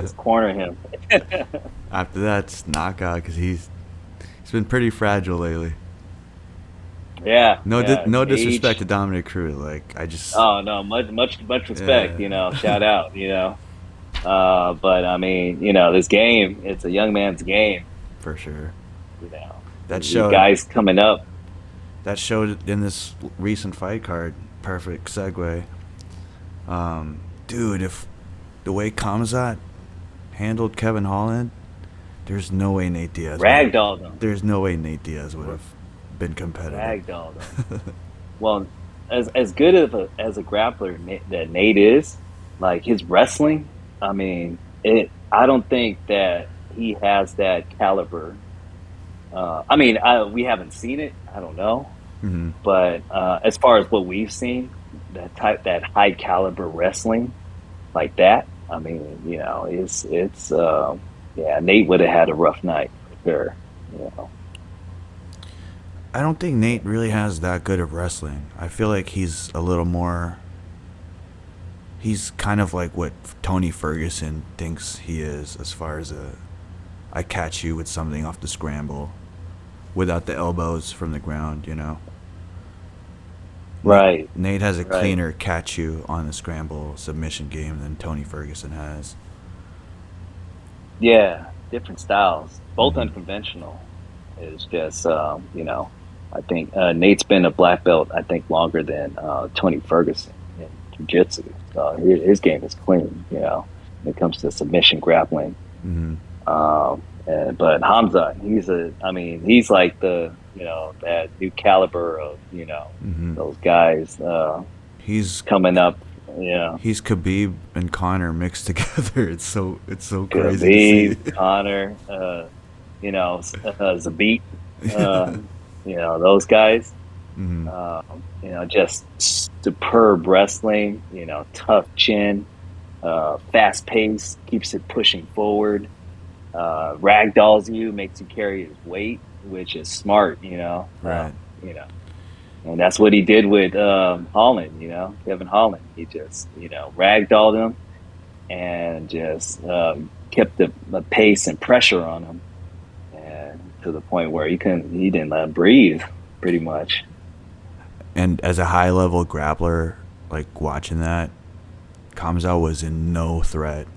just corner him. After that's knockout because he's been pretty fragile lately. Yeah, No, yeah. no disrespect Age. to Dominic Cruz. Like I just, Oh no, much respect. yeah, Shout out. But I mean, this game, it's a young man's game. for sure. You know, That these showed. guys coming up. That showed in this recent fight card. Perfect segue. Dude, if the way Kamzat handled Kevin Holland, there's no way Nate Diaz. Ragdolled them. There's no way Nate Diaz would have been competitive. Ragdolled them. Well, as good as a grappler that Nate is, like his wrestling, I mean, I don't think that he has that caliber. I mean, we haven't seen it. I don't know, hmm but as far as what we've seen, that high caliber wrestling like that, I mean, it's yeah, Nate would have had a rough night for sure. You know, I don't think Nate really has that good of wrestling. I feel like he's a little more. He's kind of like what Tony Ferguson thinks he is, as far as I catch you with something off the scramble, without the elbows from the ground. right, Nate has a right. cleaner catch you on the scramble submission game than Tony Ferguson has. Yeah, different styles, both hmm unconventional. It's just, I think Nate's been a black belt, I think, longer than Tony Ferguson in Jiu Jitsu. So his game is clean, when it comes to submission grappling. hmm But Hamza, he's like that new caliber of, hmm those guys He's coming up, he's Khabib and Connor mixed together. It's so crazy to see. Khabib, Connor, Zabit, uh, those guys. hmm Just superb wrestling. Tough chin, fast pace, keeps it pushing forward. Ragdolls you, makes you carry his weight, which is smart. Right. You know, and that's what he did with Holland. Kevin Holland. He just ragdolled him and just kept the pace and pressure on him, and to the point where he didn't let him breathe, pretty much. And as a high level grappler, like watching that, Kamzat was in no threat.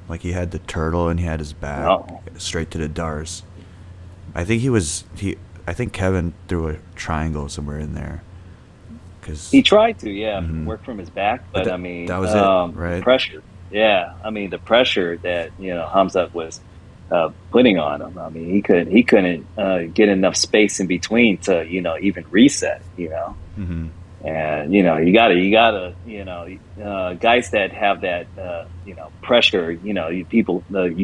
Like he had the turtle and he had his back No, straight to the Dars. I think he was he. I think Kevin threw a triangle somewhere in there. he Cause, tried to, yeah, mhm. work from his back, But but I that mean, that was it, the right? pressure. Yeah, I mean the pressure that Hamza was putting on him. I mean, he couldn't get enough space in between to even reset. hmm And you gotta guys that have that pressure. You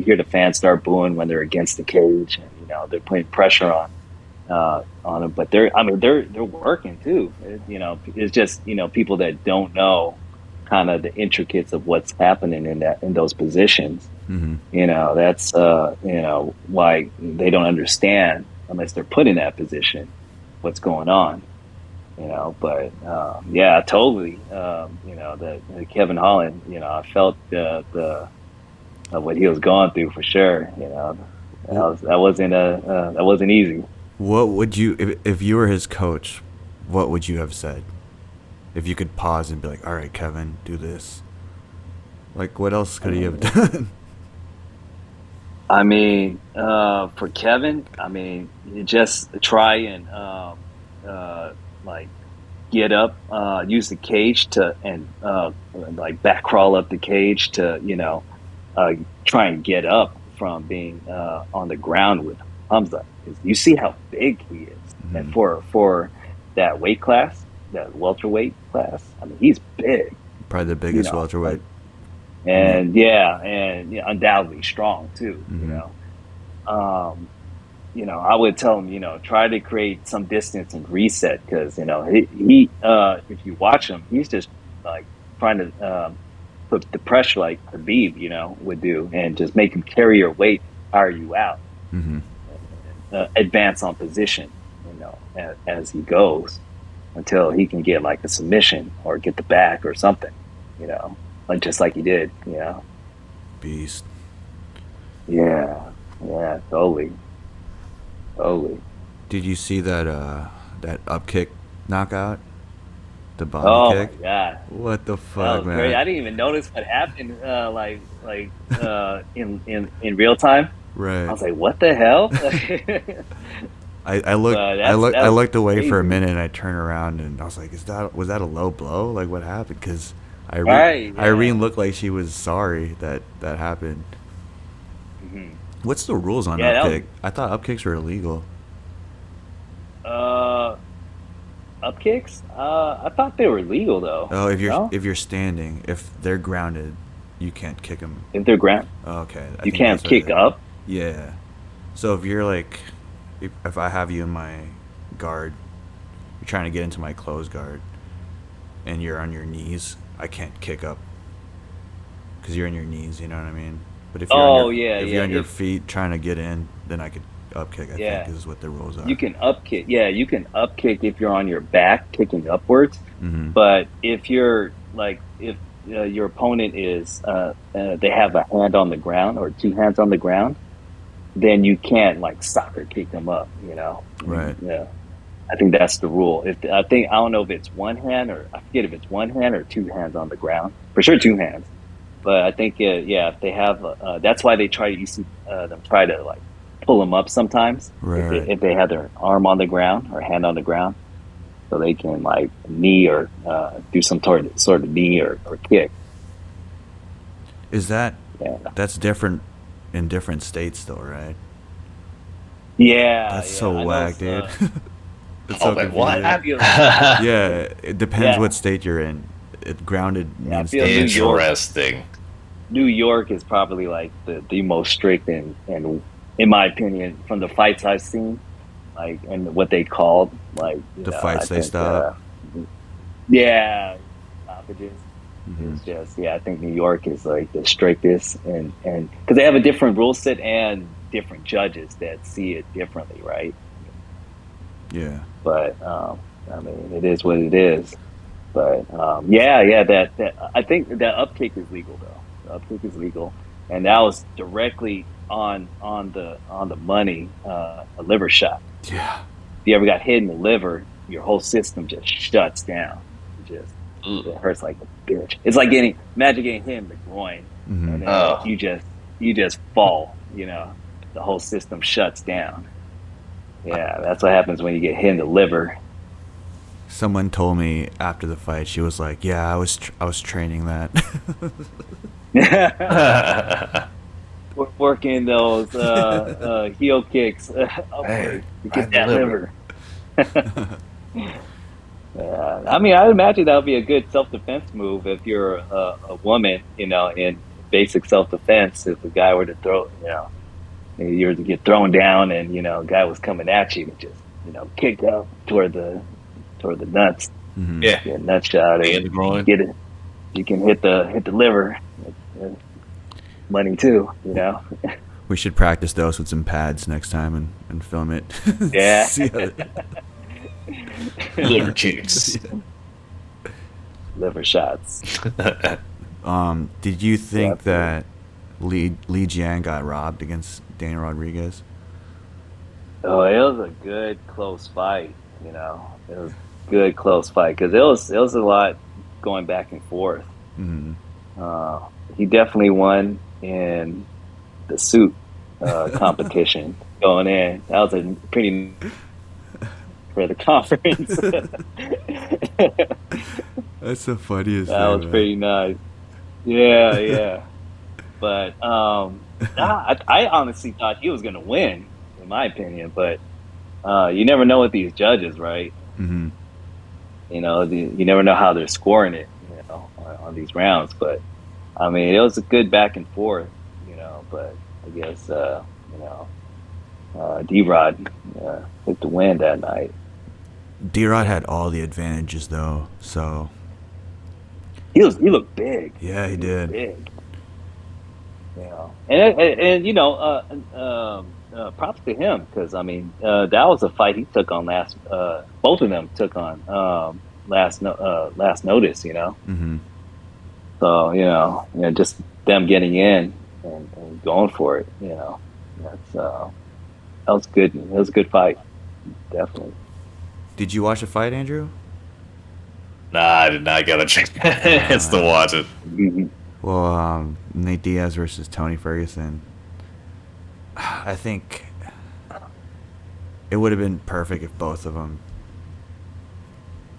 hear the fans start booing when they're against the cage, and they're putting pressure on them. But they're working too. It's just people that don't know kind of the intricacies of what's happening in those positions. hmm That's why they don't understand unless they're put in that position what's going on. But yeah, totally. The Kevin Holland, I felt the what he was going through for sure. That wasn't easy. What would you, if you were his coach, what would you have said? If you could pause and be like, "All right, Kevin, do this." Like, what else could he have done? I mean, for Kevin, I mean, you just try and like get up, use the cage to and like back crawl up the cage to uh, try and get up from being on the ground with Hamza. 'Cause you see how big he is, and Mhm. for that weight class, that welterweight class, I mean, he's big. Probably the You biggest know, welterweight. and yeah, and undoubtedly strong too. Mm-hmm. Um, I would tell him, try to create some distance and reset because, if you watch him, he's just like trying to put the pressure like Khabib, would do and just make him carry your weight, tire you out, Mm-hmm. and advance on position, as he goes until he can get like a submission or get the back or something, like just like he did. Beast. Yeah, yeah, totally, totally. Did you see that up kick knockout? The body Oh kick? my God. What the That fuck, was great. man? I didn't even notice what happened. In real time. I Right. was like, "What the hell?" I looked But I that was looked away for a crazy. minute and I turned around and I was like, was that a low blow? Like what happened? Because Right? Irene Yeah. looked like she was sorry that happened. Hmm. What's the rules on Yeah. up That kick? I thought up kicks were illegal. was up kicks. I thought they were legal though. Oh, No, if you're standing, if they're grounded, you can't kick them. if they're ground, Oh, okay, I you think can't that's what kick it. up. Yeah. So if you're like, if I have you in my guard, you're trying to get into my closed guard, and you're on your knees, I can't kick up because you're on your knees. You know what I mean? But Oh yeah, if yeah. you're on your If feet trying to get in, then I could up kick. I think yeah, is what the rules you are. can up kick. Yeah, you can up kick if you're on your back, kicking upwards. Mm-hmm. But if you're like, if your opponent is, they have a hand on the ground or two hands on the ground, then you can't like soccer kick them up. Right. Yeah, I think that's the rule. I don't know if it's one hand or I forget if it's one hand or two hands on the ground. For sure, two hands. But I think yeah, if they have, that's why they try. You see them try to like pull them up sometimes Right. if they have their arm on the ground or hand on the ground so they can like knee or do some sort of knee or kick. Is Yeah, that's different in different states though, right? yeah, That's yeah. so I know whack, it's dude. It's Oh, so man, confusing. what? I feel Yeah, it depends yeah, what state you're in. It grounded yeah. I means feel different stuff. Interesting. New York is probably like the most strict and in my opinion from the fights I've seen like and what they called like The I fights they think stop. yeah stoppages. Hmm. It's just I think New York is like the strictest and because they have a different rule set and different judges that see it differently, right? Yeah. But I mean, it is what it is. But yeah, that I think that upkick is legal though. The upkick is legal, and that was directly on the money. A liver shot. Yeah. If you ever got hit in the liver, your whole system just shuts down. It hurts like a bitch. It's like imagine getting hit in the groin, Hmm. and then Oh, you just fall. The whole system shuts down. Yeah, that's what happens when you get hit in the liver. Someone told me after the fight, she was like, "Yeah, I was training that." We're working those heel kicks hey, upward to right get in the that liver. liver. Yeah, I mean, I imagine that would be a good self-defense move if you're a woman, in basic self-defense. If a guy were to you were to get thrown down, and a guy was coming at you, to just kick up toward the nuts, Hmm. Yeah, get a nut shot, in and the groin. get it. You can hit the liver. Uh, Money too. We should practice those with some pads next time and film it. Yeah. See how Liver kicks. Liver shots. Did you think Definitely. that Li Jian got robbed against Dana Rodriguez? Oh, it was a good close fight. It was a good close fight because it was a lot going back and forth. Hmm. Uh, he definitely won in the suit competition going in. That was a pretty for the conference. That's the funniest That thing, was man. pretty nice. Yeah, yeah. But I honestly thought he was gonna win, in my opinion. But you never know with these judges, right? Mm-hmm. You never know how they're scoring it, on these rounds. But I mean, it was a good back and forth, But I guess D-Rod took the win that night. D-Rod had all the advantages, though. So He looked big. yeah, he He looked did. big. And props to him because I mean that was a fight he took on last. Both of them took on last notice. Mm-hmm. So just them getting in and going for it. That was good. It was a good fight, definitely. Did you watch the fight, Andrew? Nah, I did not get a chance to watch it. Mhm. Well, Nate Diaz versus Tony Ferguson. I think it would have been perfect if both of them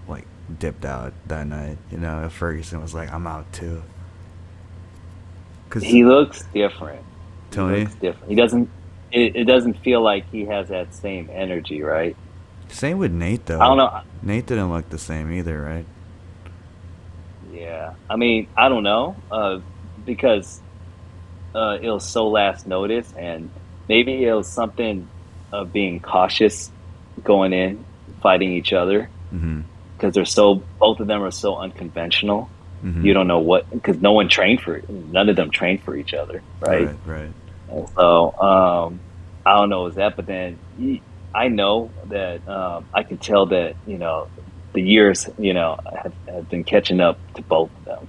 like dipped out that night. If Ferguson was like, "I'm out too." Cause He looks different. Tony, He looks different. He doesn't. It doesn't feel like he has that same energy, right? same with Nate though. I don't know. Nate didn't look the same either, right? Yeah, I mean, I don't know, because it was so last notice, and maybe it was something of being cautious going in, fighting each other, Mm-hmm. because both of them are so unconventional. Mm-hmm. You don't know because no one trained none of them trained for each other, right? Right. And so I don't know is that, but then I know that I can tell that the years have been catching up to both of them,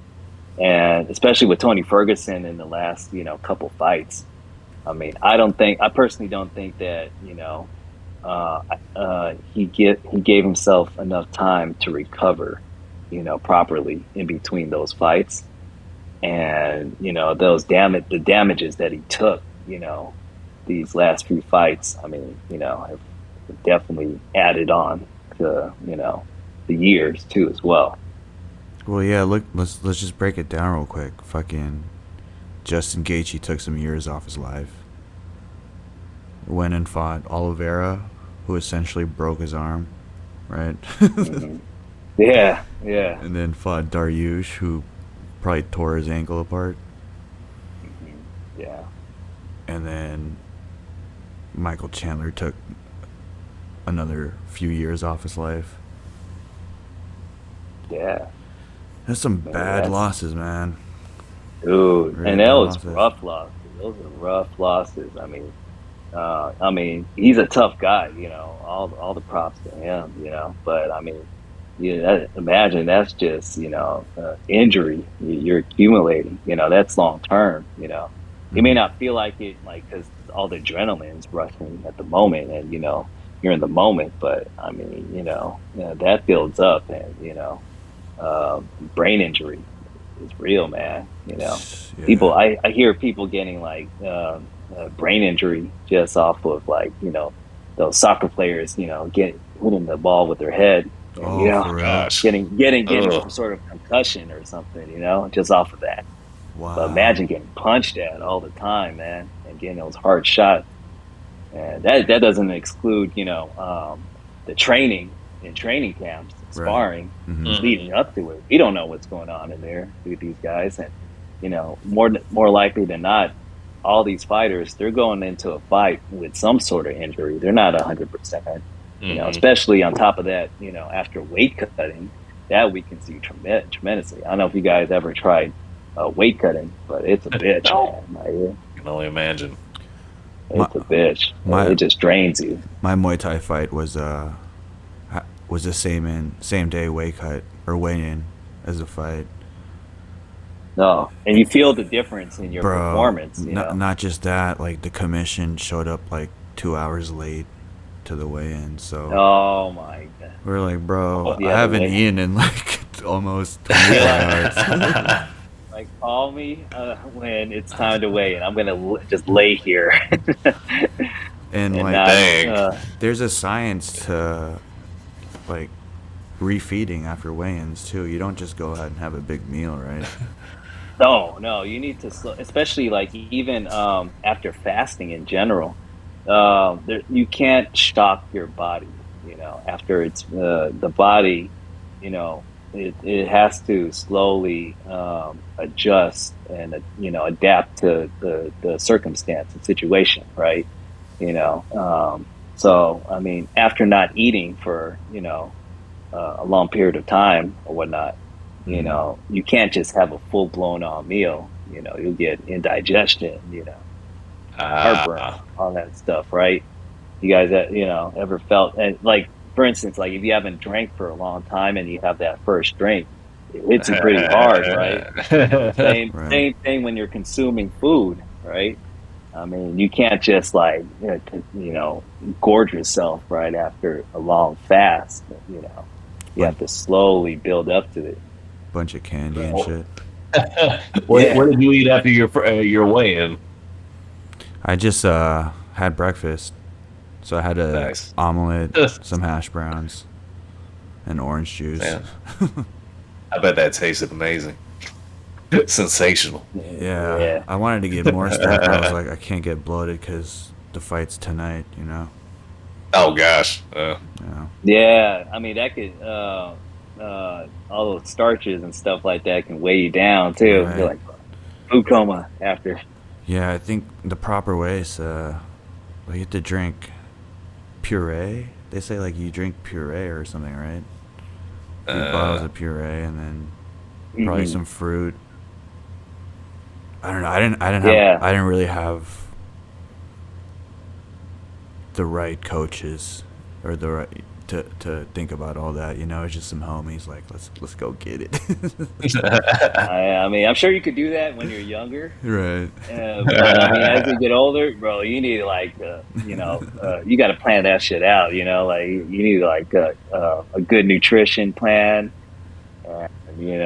and especially with Tony Ferguson in the last couple fights. I mean, I personally don't think that he gave himself enough time to recover, properly in between those fights, and the damages that he took, these last few fights. I mean, have definitely added on to the years too as well. Well, yeah. Look, let's just break it down real quick. Fucking Justin Gaethje took some years off his life. Went and fought Oliveira, who essentially broke his arm, right? Mhm. Yeah, yeah. And then fought Dariush, who probably tore his ankle apart. Mhm. Yeah. And then Michael Chandler took another few years off his life. Yeah. That's some Man, bad losses, man. dude. Really And that bad was losses. rough losses. Those are rough losses. I mean, he's a tough guy. All the props to him. But I mean, imagine that's just injury you're accumulating. That's long term. You may Mhm. not feel like it, like because all the adrenaline's rushing at the moment, and you're in the moment. But I mean, that builds up, and brain injury is real, man. People, Yeah. I hear people getting like brain injury just off of like those soccer players, get hitting the ball with their head, and Oh, for real? Gosh. getting Ugh. some sort of concussion or something, just off of that. But Wow. imagine getting punched at all the time, man, and getting those hard shots. And that doesn't exclude, the training in training camps, Right. sparring Mm-hmm. leading up to it. We don't know what's going on in there with these guys, and more likely than not, all these fighters, they're going into a fight with some sort of injury. They're not 100%. Mhm. Especially on top of that, after weight cutting, that weakens you tremendously. I don't know if you guys ever tried weight cutting, but it's a bitch, No. man. I can only imagine. My It's a bitch. my It just drains you. my Muay Thai fight was the same day weigh cut or weigh in as the fight. No, and you feel the difference in your Bro, performance. not just that, like the commission showed up like 2 hours late to the weigh-in, so Oh my god. we're like, bro, The I other haven't way. eaten in like almost 24 hours. like call me when it's time to weigh in. I'm gonna just lay here And and like, not. Dang. there's a science to like refeeding after weigh-ins too. You don't just go ahead and have a big meal, right? No, no, you need to slow, especially like even after fasting in general. You can't shock your body, after it's the body, it has to slowly adjust and adapt to the circumstance and situation, right? So I mean, after not eating for a long period of time or whatnot, Mm-hmm. you can't just have a full blown on meal. You'll get indigestion, heartburn, Ah, all that stuff, right? You guys, ever felt, and like, for instance, like if you haven't drank for a long time and you have that first drink, it hits you pretty hard, right? Same, Right. same thing when you're consuming food, right? I mean, you can't just like, gorge yourself right after a long fast. You Bunch have to slowly build up to it. bunch of candy and what, shit. Yeah. what did you eat after your weigh-in? I just had breakfast. So I had a Nice. omelet, some hash browns, and orange juice. Man, I bet that tasted amazing. Sensational. Yeah, Yeah. I wanted to get more stuff, but I was like, I can't get bloated because the fight's tonight, you know? Oh gosh. Yeah. Yeah. I mean, that could, all those starches and stuff like that can weigh you down too. You're Right. like food coma after. Yeah, I think the proper way is you have to drink puree. They say like you drink puree or something, right? 3 bottles Uh, of puree and then probably Hmm. some fruit. I don't know. Yeah. I didn't really have the right coaches or the right to think about all that. You know, it's just some homies like let's go get it. I mean, I'm sure you could do that when you're younger. Right. But I mean, as you get older, bro, you need like, you got to plan that shit out. Like you need like a good nutrition plan, and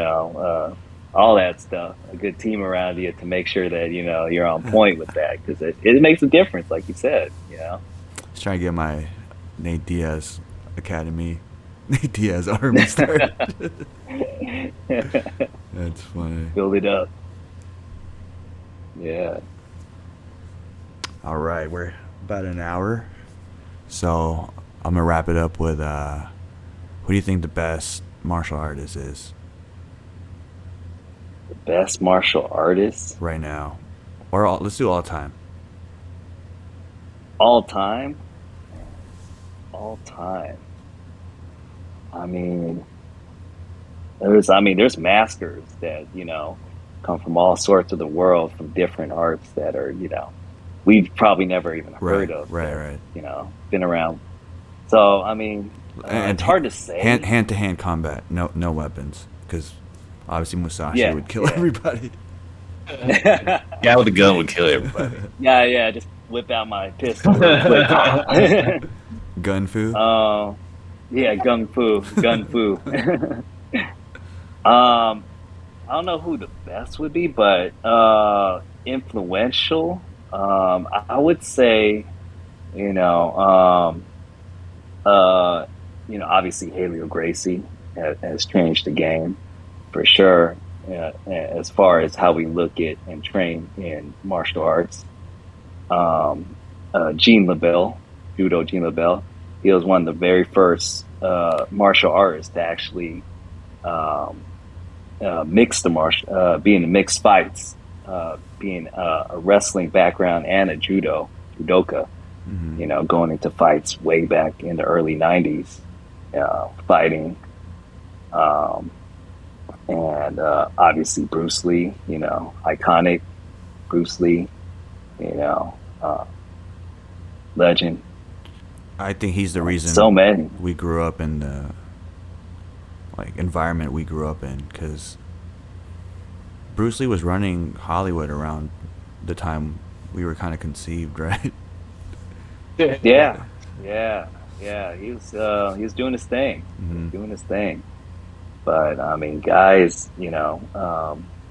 all that stuff. A good team around you to make sure that you're on point with that because it makes a difference, like you said. Just trying to get my Nate Diaz Academy, Nate Diaz Army started. That's funny. Build it up. Yeah. All right, we're about an hour, so I'm gonna wrap it up with who do you think the best martial artist is The best martial artist right now, or let's do all time. all time. All time. I mean, there's masters that, come from all sorts of the world from different arts that are, we've probably never even Right, heard of right, that, right. been around. So, I mean, And it's hard to say. hand to hand combat, no weapons, because obviously Musashi Yeah, would kill yeah. everybody. guy with a gun would kill everybody. Yeah, yeah, just whip out my pistol real quick. Gun fu. Yeah, gung fu. Um, I don't know who the best would be, but influential. I would say, you know, um, obviously Haley Gracie has changed the game for sure. As far as how we look at and train in martial arts, Gene LaBelle, Judo Gene LaBelle, he was one of the very first martial artists to actually um, mix the being in mixed fights, being a wrestling background and a judoka. Hmm. Going into fights way back in the early '90s, fighting, um, and obviously Bruce Lee. Iconic Bruce Lee. You know, uh, legend. I think he's the So reason many. we grew up in the environment we grew up in, because Bruce Lee was running Hollywood around the time we were kind of conceived, right? Yeah, yeah, yeah. He was doing his thing. He was Hmm. doing his thing. But I mean, guys,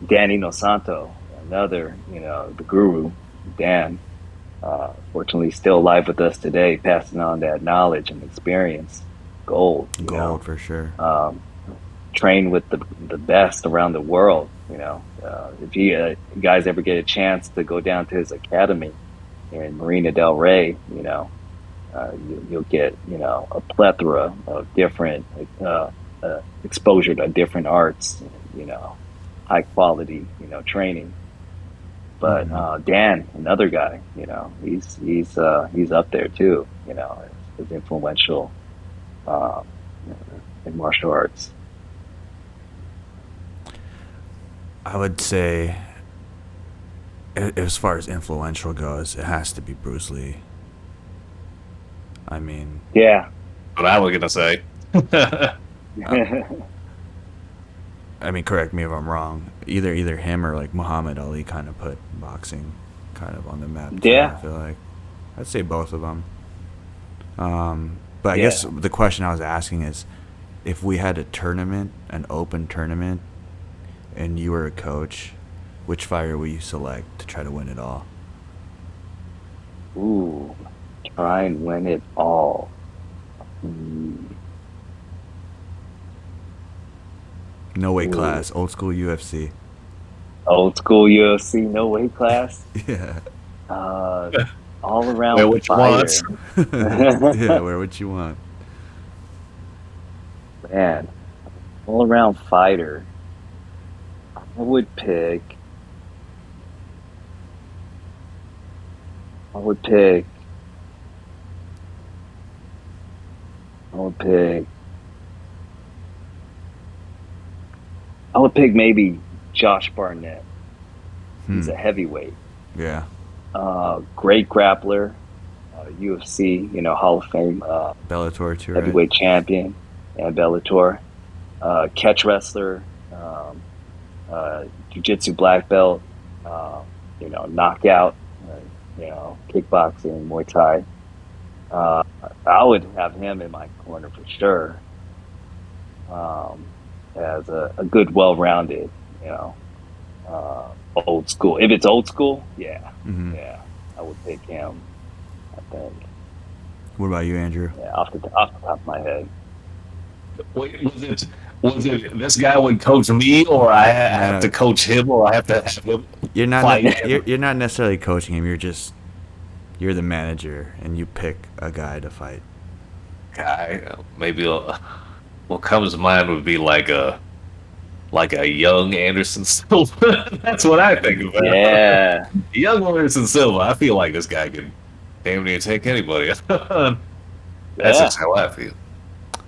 Danny Nosanto, another, the guru, Dan, fortunately still alive with us today, passing on that knowledge and experience. Gold, Gold for sure. Um, train with the best around the world. If you guys ever get a chance to go down to his academy in Marina Del Rey, you'll get a plethora of different exposure to different arts, high quality training. But Dan, another guy, he's up there too. Is influential uh, in martial arts. I would say, as far as influential goes, it has to be Bruce Lee. I mean, Yeah. What I was gonna say. I mean, correct me if I'm wrong. Either him or like Muhammad Ali kind of put boxing kind of on the map. Too, Yeah. I feel like I'd say both of them. But I Yeah. guess the question I was asking is, if we had a tournament, an open tournament, and you were a coach, which fighter would you select to try to win it all? Ooh, try and win it all. Mm, No weight Ooh, class, old school UFC. old school UFC, no weight class. Yeah. Uh, all Where around what you want? fighter. Yeah, where what you want. Man, all around fighter. I would pick. I would pick. I would pick. I would pick maybe Josh Barnett. He's Hmm. a heavyweight. Yeah. Great grappler. UFC, Hall of Fame Bellator too, right? heavyweight champion and Bellator. Catch wrestler. Jiu Jitsu black belt. Uh, knockout. Kickboxing, Muay Thai. Uh, I would have him in my corner for sure. Um, as a good, well-rounded, you know, old school. If it's old school, yeah, Hmm. yeah, I would pick him. I think, What about you, Andrew? yeah, off the top of my head. Wait, was it this guy would coach me, or I have No, to coach him, or I have to have him you're not. fight You're, him? you're not necessarily coaching him. You're the manager, and you pick a guy to fight. Guy, maybe what comes to mind would be like a young Anderson Silva. That's what I think about. Yeah, Young Anderson Silva. I feel like this guy can damn near take anybody. That's yeah. just how I feel. Oh,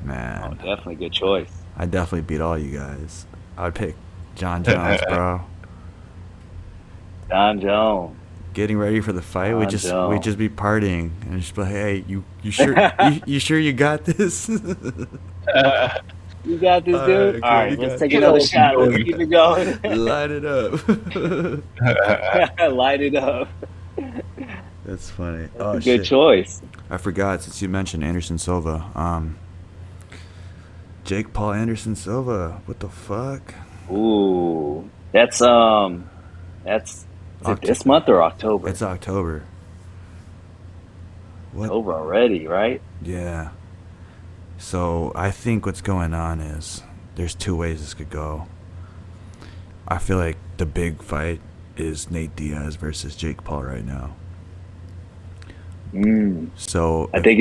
Man, definitely good choice. I definitely beat all you guys. I would pick John Jones, bro. Don Jones. Getting ready for the fight, we Don just we Jones. just be partying and just be like, hey, you sure you sure you got this? You got this, All right, dude. All okay, right, you let's got take You know another what you're shot. Let's doing. keep it going. light it up. Light it up. That's funny. That's a Oh good shit, choice. I forgot since you mentioned Anderson Silva. Jake Paul Anderson Silva. What the fuck? Ooh, that's is it Oct- this month or October? it's October. What? October already, right? Yeah. So I think what's going on is there's two ways this could go. I feel like the big fight is Nate Diaz versus Jake Paul right now. Mm. So I think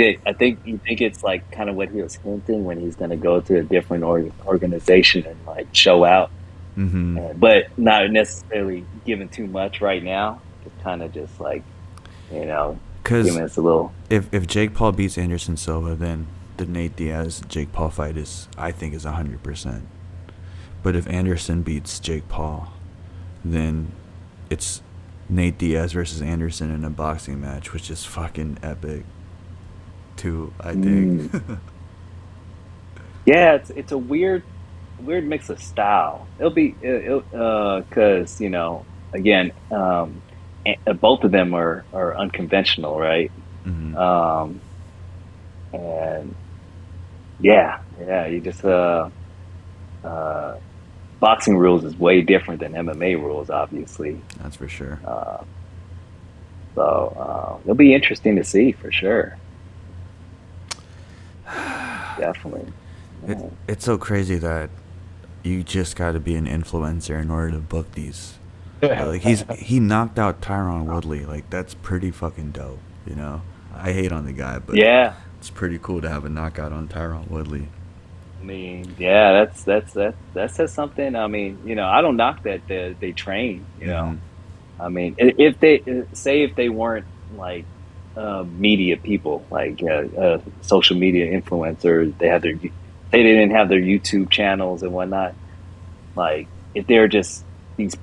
you think it's like kind of what he was hinting when he's going to go to a different organization and like show out, mm-hmm. but not necessarily giving too much right now. It's kind of just like you know Because giving us a little. if Jake Paul beats Anderson Silva, then the Nate Diaz Jake Paul fight I think is 100%. But if Anderson beats Jake Paul, then it's Nate Diaz versus Anderson in a boxing match, which is fucking epic. Too, I think. Mm. Yeah, it's a weird mix of style. It'll because again both of them are unconventional, right? Hmm. Um, and yeah, you just uh boxing rules is way different than MMA rules, obviously. That's for sure. So it'll be interesting to see for sure. Definitely. It's so crazy that you just got to be an influencer in order to book these. Like he knocked out Tyron Woodley. Like that's pretty fucking dope. You know, I hate on the guy, but Yeah. it's pretty cool to have a knockout on Tyron Woodley. I mean, yeah, that says something. I mean, you know, I don't knock that they train. You know, I mean, if they weren't like media people, like social media influencers, they didn't have their YouTube channels and whatnot. Like, if they're just these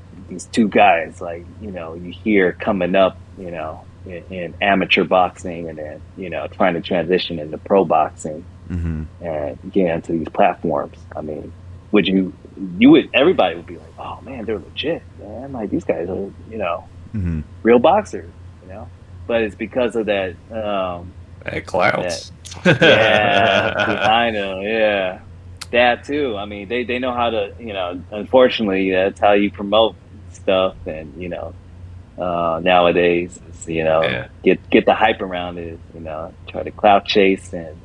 two guys, like, you know, you hear coming up, you know, in amateur boxing, and then, you know, trying to transition into pro boxing. And get onto these platforms. I mean, everybody would be like, oh man, they're legit, man. Like, these guys are, you know, real boxers, you know. But it's because of that clouds. Yeah, behind them, yeah. That too. I mean, they know how to, you know, unfortunately, that's how you promote stuff, and, you know, nowadays, is, you know, get the hype around it, you know, try to clout chase and,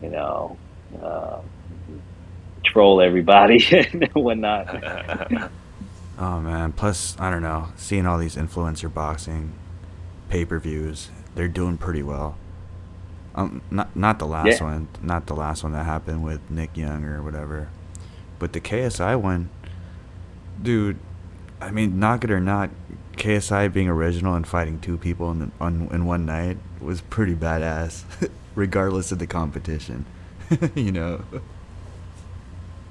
you know, troll everybody and whatnot. Oh man! Plus, I don't know. Seeing all these influencer boxing pay-per-views, they're doing pretty well. Not the last one, not the last one that happened with Nick Young or whatever, but the KSI one, dude. I mean, knock it or not, KSI being original and fighting two people in one night was pretty badass, regardless of the competition. You know.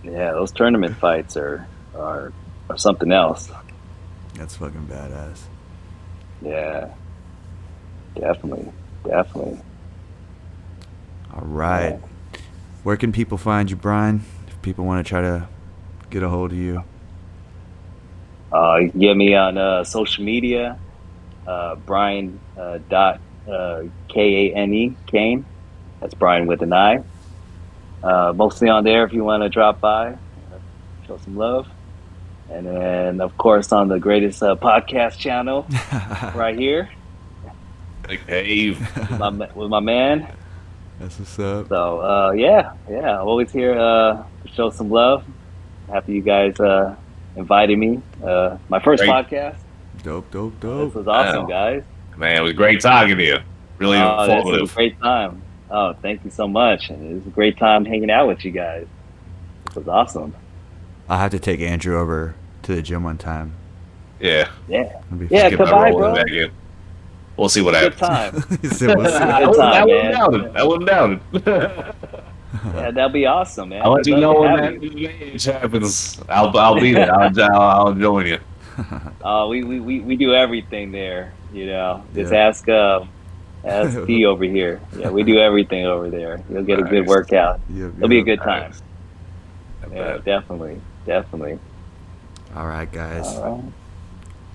Yeah, those tournament fights are something else. That's fucking badass. Yeah, definitely. All right. Yeah. Where can people find you, Brian, if people want to try to get a hold of you? You can get me on social media, Brian Kane. Kane. That's Brian with an I. Mostly on there if you want to drop by, show some love. And then, of course, on the greatest podcast channel right here. Cave. With my man. That's what's up. So, yeah. I'm always here to show some love. Happy you guys invited me. My first podcast. Dope. This was awesome, guys. Man, it was great talking to you. Really informative. This was a great time. Oh, thank you so much. And it was a great time hanging out with you guys. It was awesome. I'll have to take Andrew over to the gym one time. Yeah. Come by, bro. We'll see what happens. Good time. I wouldn't doubt it. Yeah, that'll be awesome, man. I'll let you know when that happens. I'll be there. I'll join you. We do everything there. You know, just ask D over here. Yeah, we do everything over there. You'll get a good workout. It'll be a good time. Yeah, definitely. All right, guys. All right.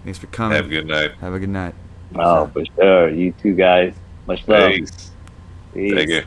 Thanks for coming. Have a good night. Have a good night. Oh, for sure. You too, guys. Much love. Peace. Take care.